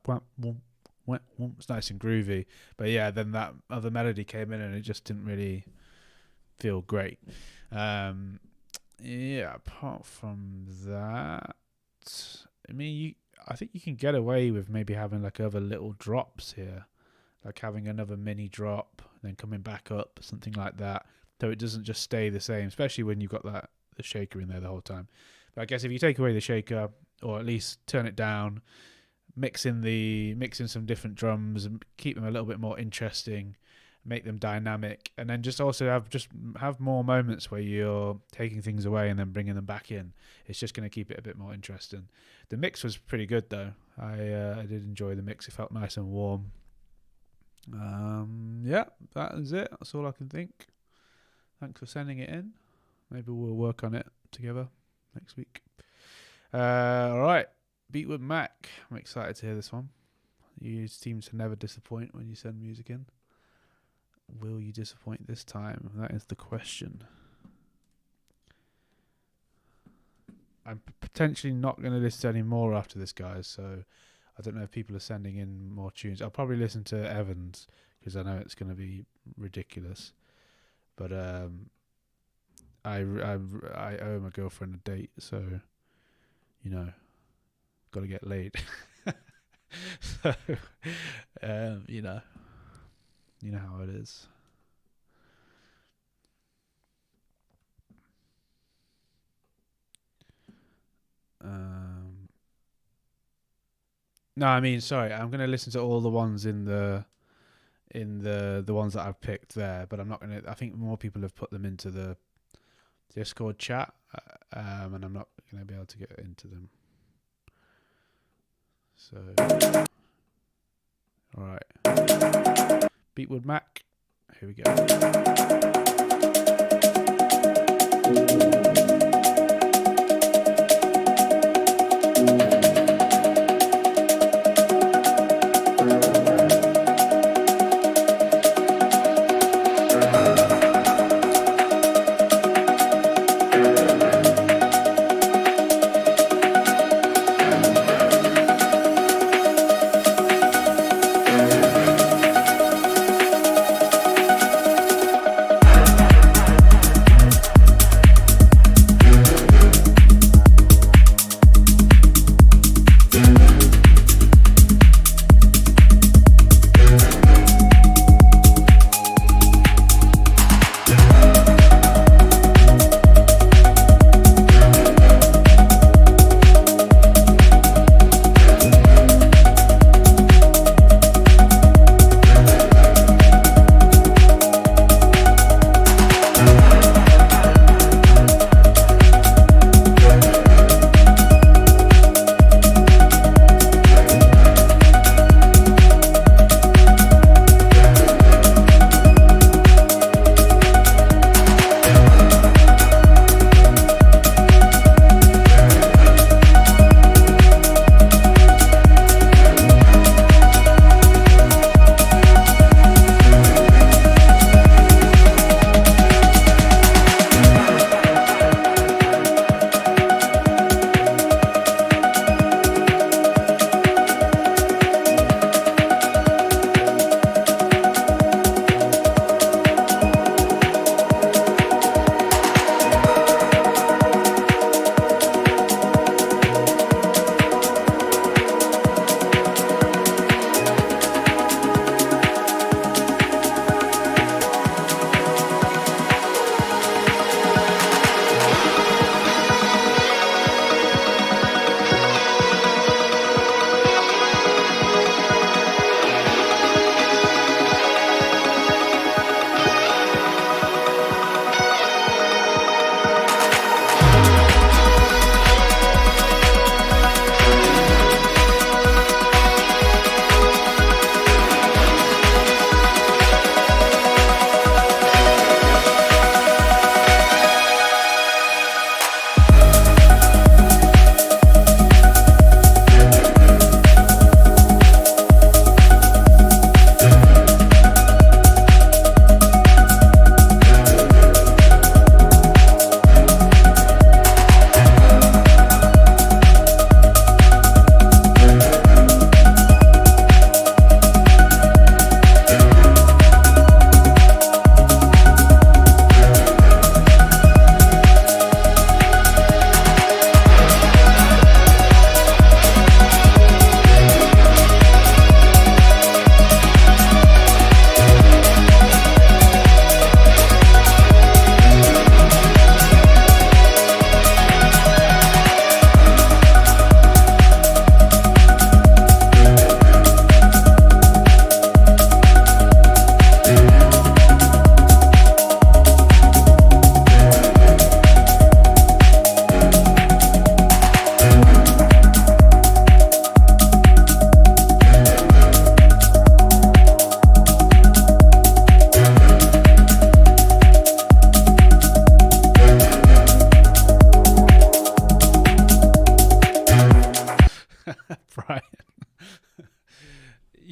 It's nice and groovy. But yeah, then that other melody came in and it just didn't really feel great. Yeah, apart from that, I mean, I think you can get away with maybe having like other little drops here, like having another mini drop and then coming back up, something like that, so it doesn't just stay the same, especially when you've got the shaker in there the whole time. But I guess if you take away the shaker, or at least turn it down, mix in some different drums and keep them a little bit more interesting, make them dynamic, and then just also have more moments where you're taking things away and then bringing them back in. It's just going to keep it a bit more interesting. The mix was pretty good though. I did enjoy the mix. It felt nice and warm. Yeah, that is it. That's all I can think. Thanks for sending it in. Maybe we'll work on it together next week. All right, Beatwood Mac. I'm excited to hear this one. You seem to never disappoint when you send music in. Will you disappoint this time? That is the question. I'm potentially not going to listen to any more after this, guys, so I don't know if people are sending in more tunes. I'll probably listen to Evans because I know it's going to be ridiculous. But I owe my girlfriend a date, so got to get laid. So you know how it is. No, I mean, sorry. I'm going to listen to all the ones in the ones that I've picked there, but I'm not going to. I think more people have put them into the Discord chat, and I'm not going to be able to get into them. So, all right. Beatwood Mac. Here we go.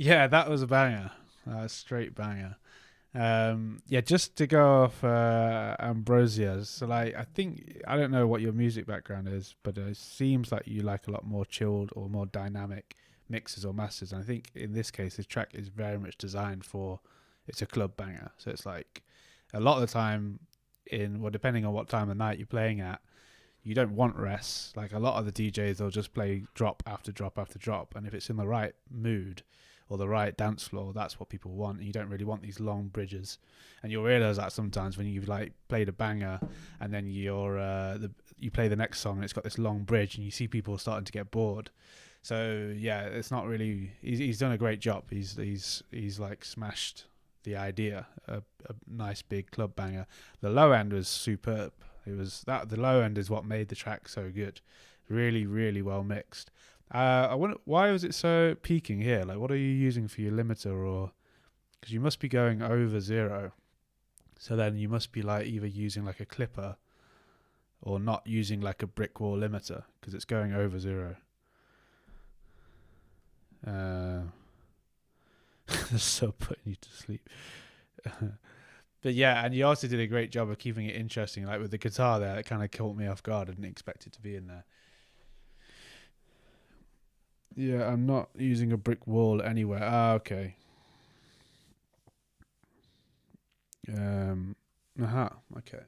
Yeah, that was a banger. A straight banger. Yeah, just to go off Ambrosia's. So, like, I don't know what your music background is, but it seems like you like a lot more chilled or more dynamic mixes or masters. And I think in this case, this track is very much designed for it's a club banger. So it's like a lot of the time depending on what time of night you're playing at, you don't want rest. Like a lot of the DJs, they'll just play drop after drop after drop, and if it's in the right mood or the right dance floor, that's what people want. And you don't really want these long bridges. And you'll realize that sometimes when you've like played a banger and then you play the next song and it's got this long bridge and you see people starting to get bored. So yeah, it's not really. He's done a great job. He's like smashed the idea. A nice big club banger. The low end was superb. The low end is what made the track so good. Really, really well mixed. I wonder why was it so peaking here? Like, what are you using for your limiter, or because you must be going over 0, so then you must be like either using like a clipper or not using like a brick wall limiter because it's going over 0. They're so putting you to sleep. But yeah, and you also did a great job of keeping it interesting. Like with the guitar there, it kind of caught me off guard. I didn't expect it to be in there. Yeah, I'm not using a brick wall anywhere. Okay. Okay.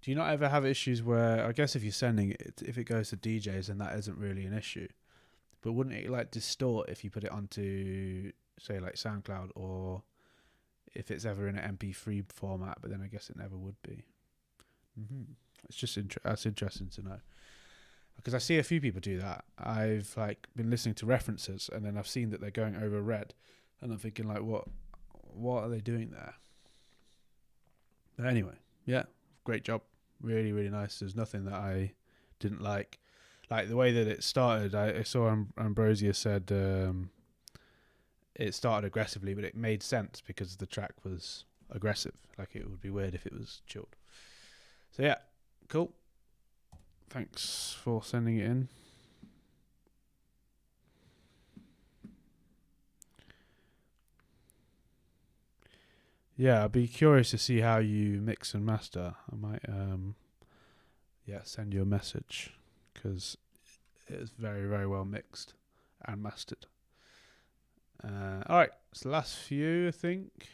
Do you not ever have issues where, I guess if you're sending it, if it goes to DJs, then that isn't really an issue. But wouldn't it like distort if you put it onto, say, like SoundCloud, or if it's ever in an MP3 format? But then I guess it never would be. It's just that's interesting to know. Because I see a few people do that. I've like been listening to references, and then I've seen that they're going over red, and I'm thinking like, what are they doing there? But anyway, yeah, great job, really, really nice. There's nothing that I didn't like the way that it started. I saw Ambrosia said it started aggressively, but it made sense because the track was aggressive. Like it would be weird if it was chilled. So yeah, cool. Thanks for sending it in. Yeah, I'd be curious to see how you mix and master. I might, send you a message because it is very, very well mixed and mastered. All right, it's the last few, I think.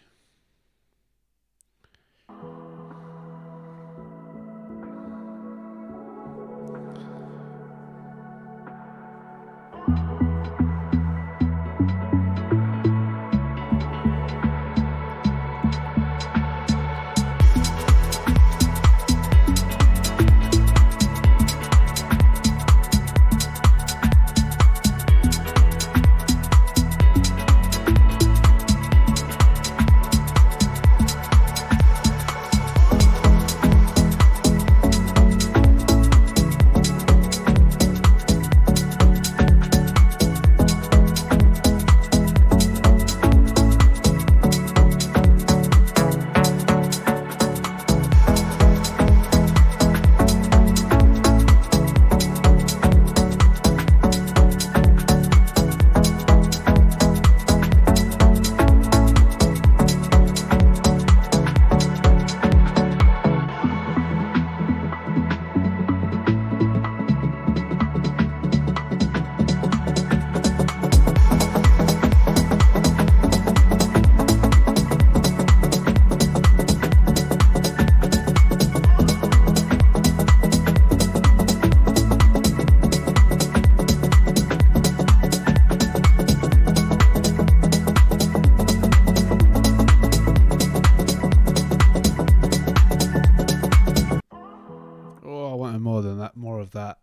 More of that.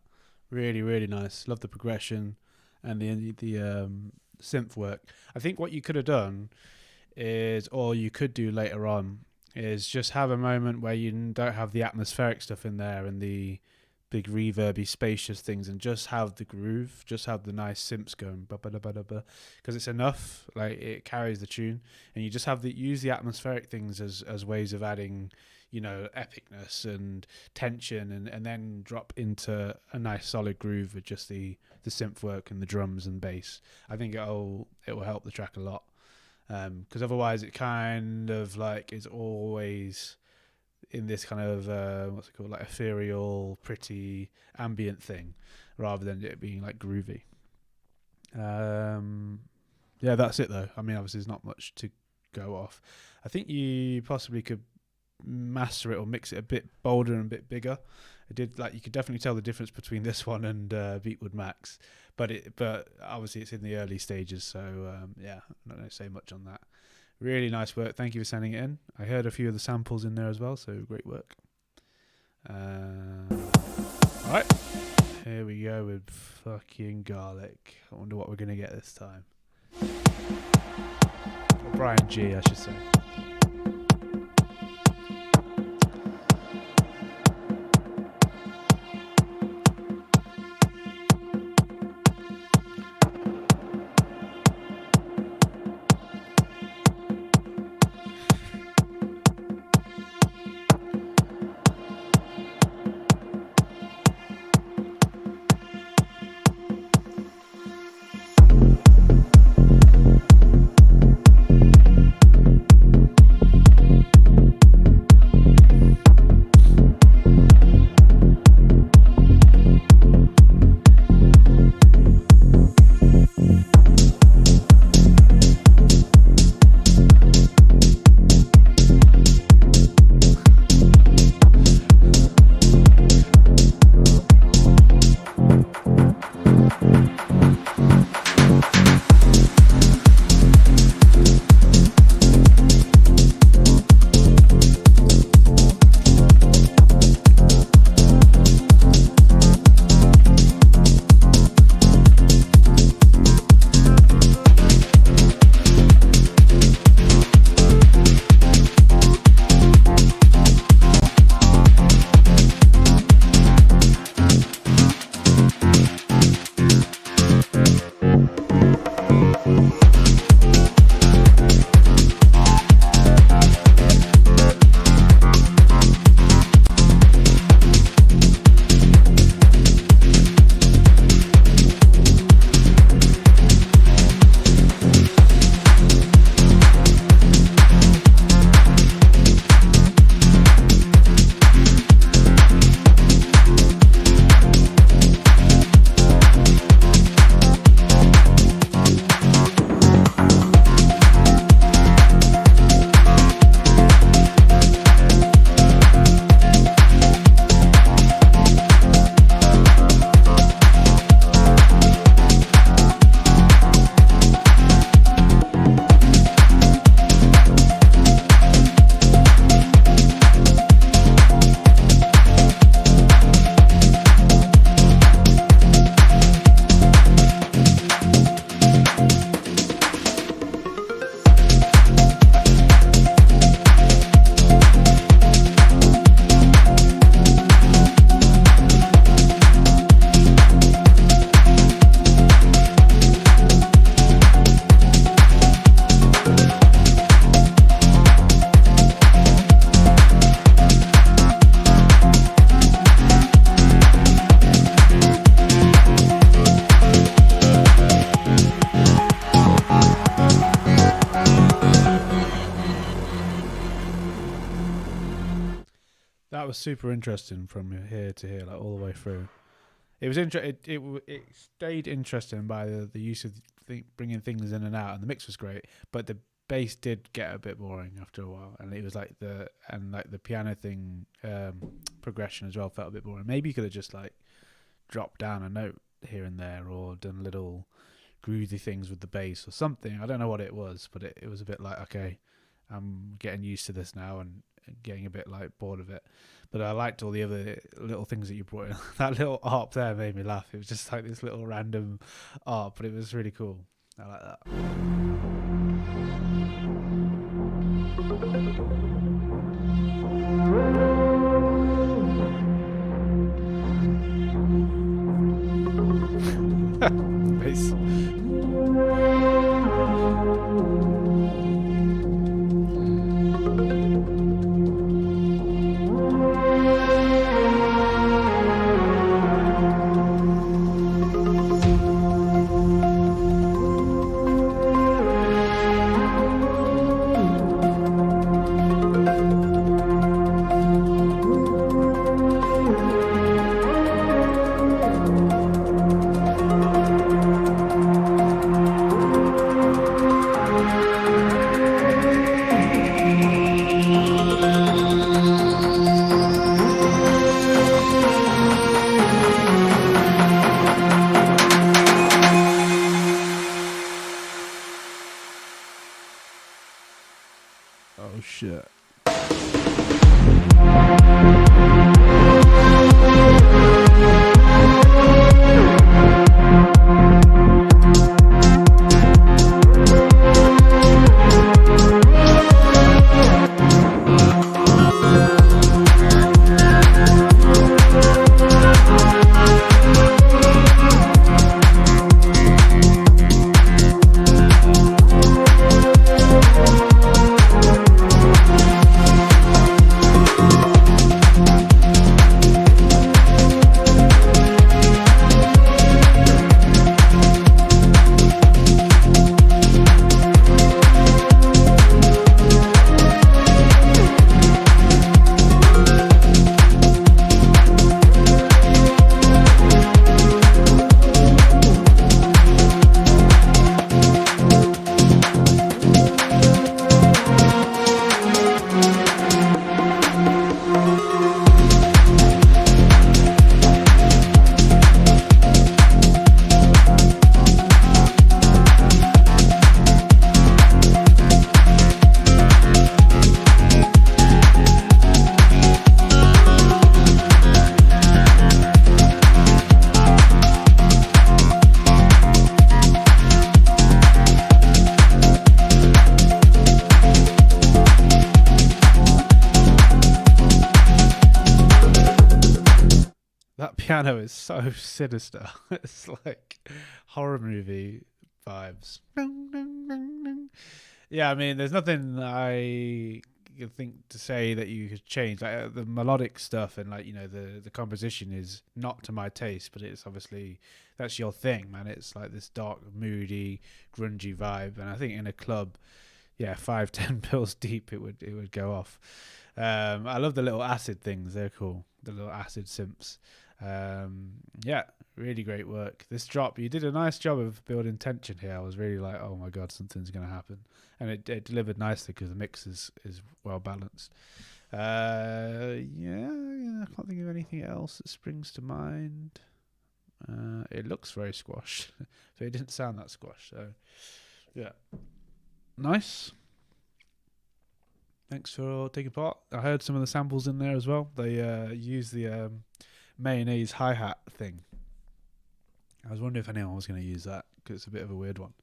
Really, really nice. Love the progression and the synth work. I think what you could have done is, or you could do later on, is just have a moment where you don't have the atmospheric stuff in there and the big reverby, spacious things, and just have the groove, just have the nice synths going, because it's enough. Like it carries the tune, and you just have use the atmospheric things as ways of adding, you know, epicness and tension, and then drop into a nice solid groove with just the synth work and the drums and bass. I think it will help the track a lot, because otherwise it kind of like is always in this kind of what's it called, like ethereal, pretty ambient thing, rather than it being like groovy. Yeah, that's it though. I mean, obviously there's not much to go off. I think you possibly could master it or mix it a bit bolder and a bit bigger. It did, like, you could definitely tell the difference between this one and Beatwood Max, but obviously it's in the early stages, so yeah, I'm not going to say much on that. Really nice work. Thank you for sending it in. I heard a few of the samples in there as well, so great work. Alright, here we go with fucking Garlic. I wonder what we're going to get this time. Or Brian G, I should say. That was super interesting from here to here, like all the way through. It was it stayed interesting by the use of bringing things in and out, and the mix was great. But the bass did get a bit boring after a while, and it was like the piano thing progression as well felt a bit boring. Maybe you could have just like dropped down a note here and there, or done little groovy things with the bass or something. I don't know what it was, but it was a bit like, okay, I'm getting used to this now and getting a bit like bored of it. But I liked all the other little things that you brought in. That little ARP there made me laugh. It was just like this little random ARP, but it was really cool. I like that. Bass. shit. That piano is so sinister. It's like horror movie vibes. Yeah, I mean, there's nothing I can think to say that you could change. Like the melodic stuff and like, you know, the composition is not to my taste, but it's obviously that's your thing, man. It's like this dark, moody, grungy vibe, and I think in a club, yeah, 5-10 pills deep, it would go off. I love the little acid things; they're cool. The little acid simps. Yeah, really great work. This drop, you did a nice job of building tension here. I was really like, oh my god, something's going to happen, and it delivered nicely because the mix is well balanced. Yeah, I can't think of anything else that springs to mind. It looks very squash, but it didn't sound that squash. So yeah, nice. Thanks for taking part. I heard some of the samples in there as well. They use the mayonnaise hi-hat thing. I was wondering if anyone was going to use that because it's a bit of a weird one,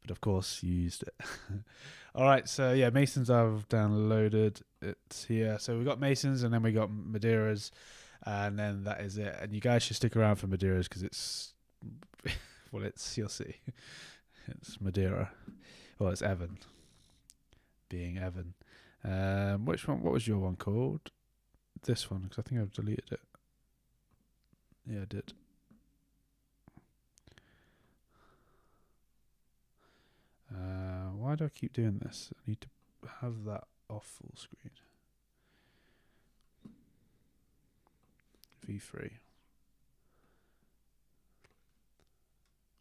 but of course you used it. All right, so yeah, Masons I've downloaded it here. So we got Masons and then we got Madeiras, and then that is it. And you guys should stick around for Madeiras because it's well, it's, you'll see. It's Madeira. Well, it's Evan being Evan. Which one? What was your one called? This one, because I think I've deleted it. Yeah, I did. Why do I keep doing this? I need to have that off full screen. V3.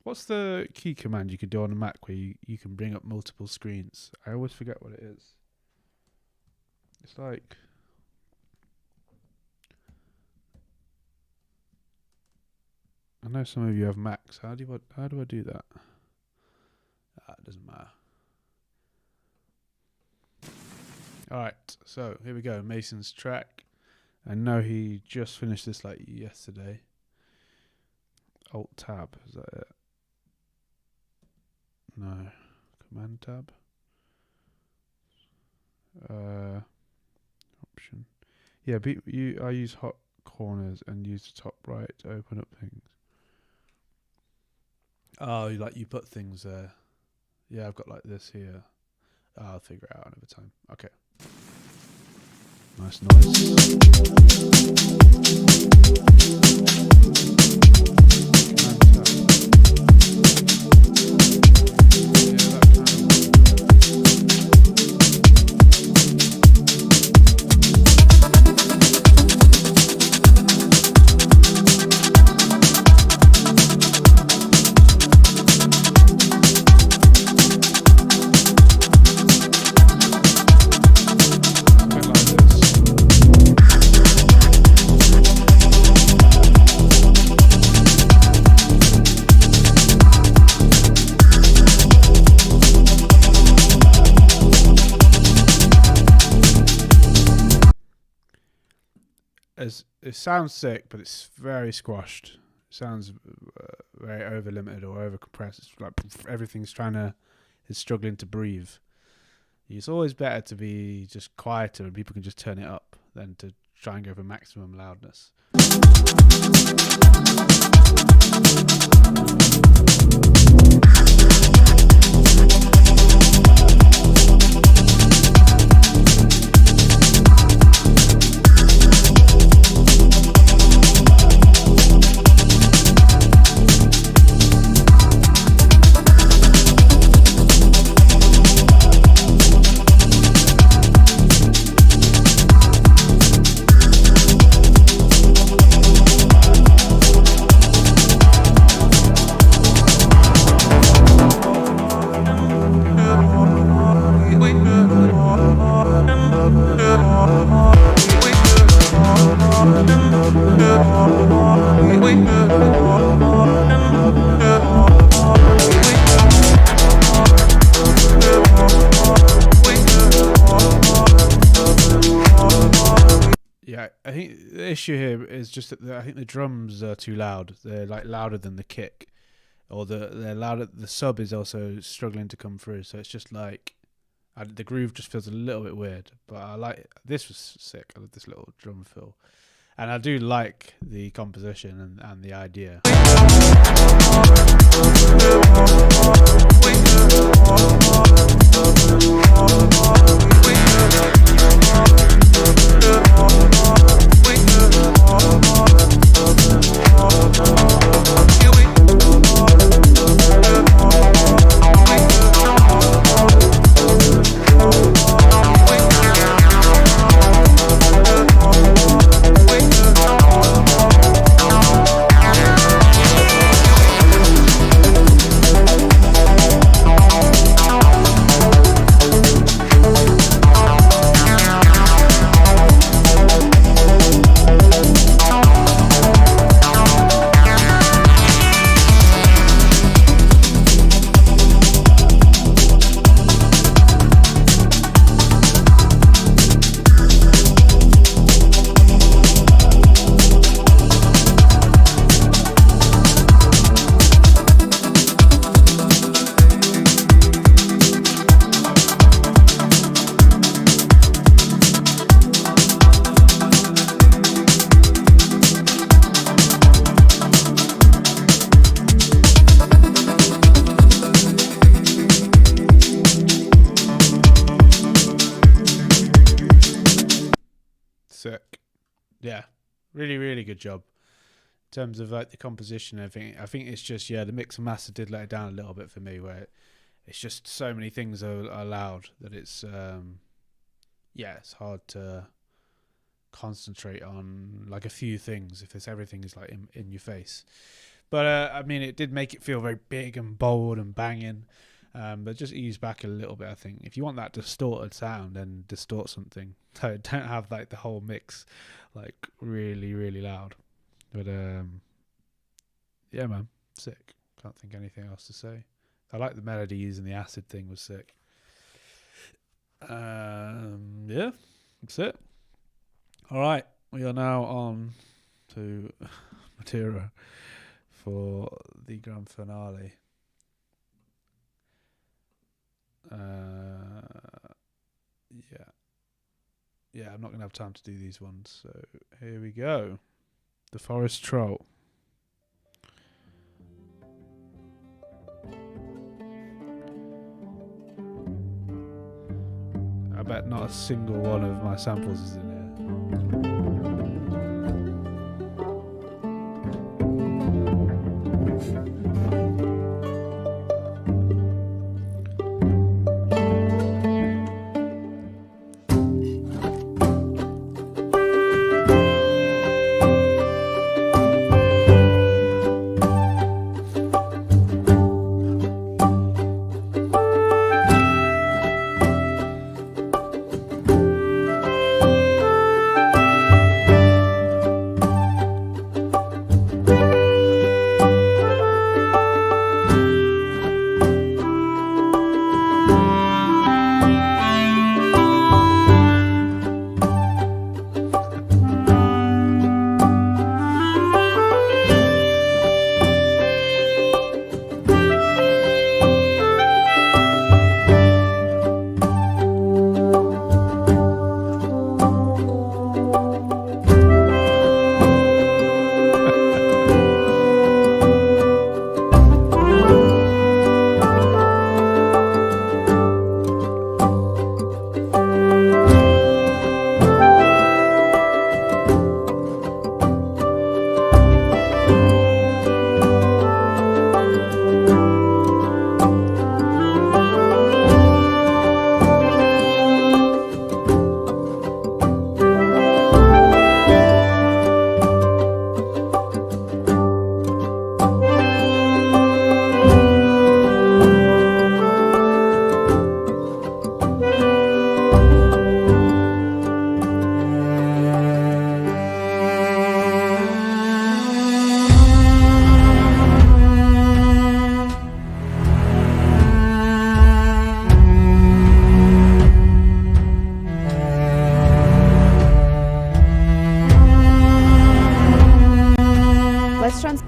What's the key command you can do on a Mac where you can bring up multiple screens? I always forget what it is. It's like... I know some of you have Macs. How do I do that? It doesn't matter. Alright, so here we go. Mason's track. I know he just finished this like yesterday. Alt tab, is that it? No. Command tab. Option. Yeah, I use hot corners and use the top right to open up things. Oh, you put things there. Yeah, I've got like this here. I'll figure it out another time. Okay. Nice it sounds sick, but it's very squashed. It sounds very over limited or over compressed. It's like everything's is struggling to breathe. It's always better to be just quieter and people can just turn it up than to try and go for maximum loudness. Yeah, I think the issue here is just that I think the drums are too loud. They're like louder than the kick, or they're louder. The sub is also struggling to come through, so it's just like the groove just feels a little bit weird. But I like this was sick. I love this little drum fill, and I do like the composition and the idea. Sick. Yeah, really, really good job. In terms of like the composition and everything, I think it's just, the mix and master did let it down a little bit for me, where it's just so many things are loud that it's, it's hard to concentrate on like a few things if everything is like in your face. But I mean, it did make it feel very big and bold and banging. But just ease back a little bit, I think. If you want that distorted sound, then distort something. So don't have like the whole mix like really, really loud. But yeah, man, sick. Can't think anything else to say. I like the melody using the acid thing was sick. Yeah, that's it. All right, we are now on to Madeira for the grand finale. Yeah, I'm not gonna have time to do these ones, so here we go. The Forest Troll. I bet not a single one of my samples is in here. restaurants.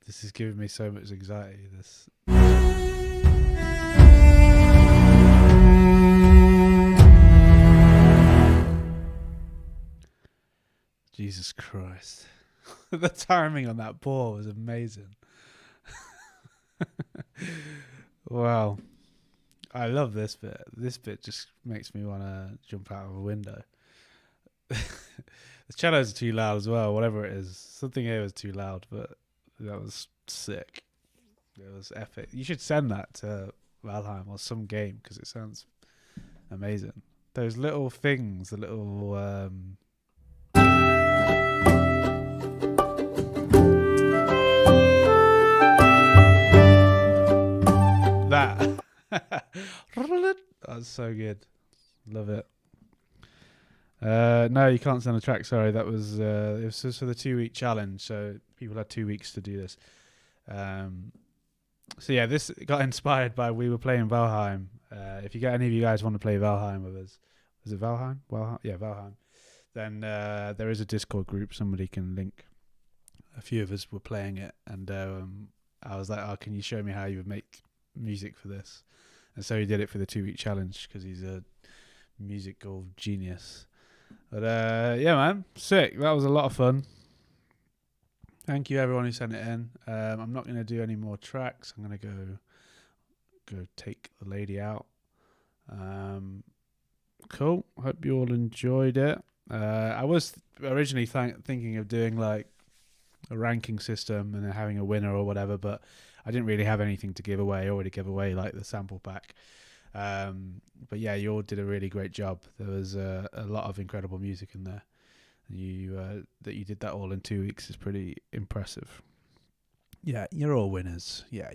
This is giving me so much anxiety. This. Jesus Christ. The timing on that ball was amazing. Wow. I love this bit. This bit just makes me want to jump out of a window. The cellos are too loud as well, whatever it is. Something here was too loud, but that was sick. It was epic. You should send that to Valheim or some game because it sounds amazing. Those little things, the little that. That's so good. Love it. No, you can't send a track. Sorry, that was it was just for the 2-week challenge. So people had 2 weeks to do this. So yeah, this got inspired by we were playing Valheim. If you get any of you guys want to play Valheim with us, is it Valheim? Yeah, Valheim. Then there is a Discord group. Somebody can link. A few of us were playing it, and I was like, "Oh, can you show me how you would make music for this?" And so he did it for the 2-week challenge because he's a musical genius. But yeah, man, sick. That was a lot of fun. Thank you everyone who sent it in. I'm not going to do any more tracks. I'm going to go take the lady out. Cool. Hope you all enjoyed it. I was originally thinking of doing like a ranking system and then having a winner or whatever, but I didn't really have anything to give away. I already gave away like the sample pack. But yeah, you all did a really great job. There was a lot of incredible music in there. And that you did that all in 2 weeks is pretty impressive. Yeah, you're all winners. Yeah.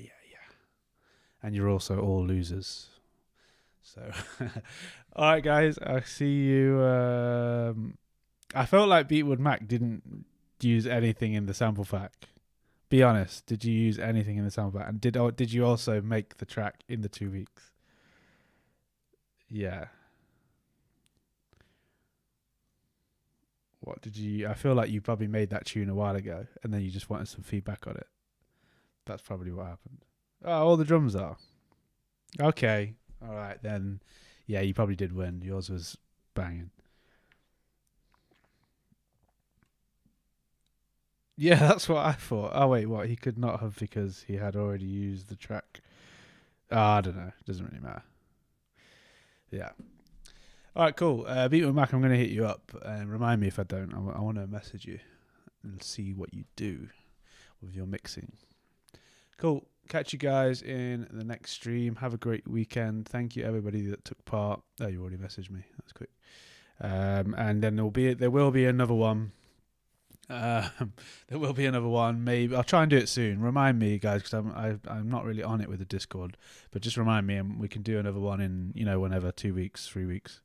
And you're also all losers. So, all right, guys, I'll see you. I felt like Beatwood Mac didn't use anything in the sample pack. Be honest, did you use anything in the sample pack? And did you also make the track in the 2 weeks? Yeah. What did you? I feel like you probably made that tune a while ago, and then you just wanted some feedback on it. That's probably what happened. Oh, all the drums are. Okay. All right, then. Yeah, you probably did win. Yours was banging. Yeah, that's what I thought. Oh, wait, what? He could not have because he had already used the track. Oh, I don't know. It doesn't really matter. Yeah. All right, cool. Beatwood Mac, I'm going to hit you up and remind me if I don't. I want to message you and see what you do with your mixing. Cool. Catch you guys in the next stream. Have a great weekend. Thank you everybody that took part. Oh, you already messaged me. That's quick. And then there will be another one. There will be another one. Maybe I'll try and do it soon. Remind me, guys, because I'm not really on it with the Discord. But just remind me, and we can do another one in whenever 2 weeks, 3 weeks.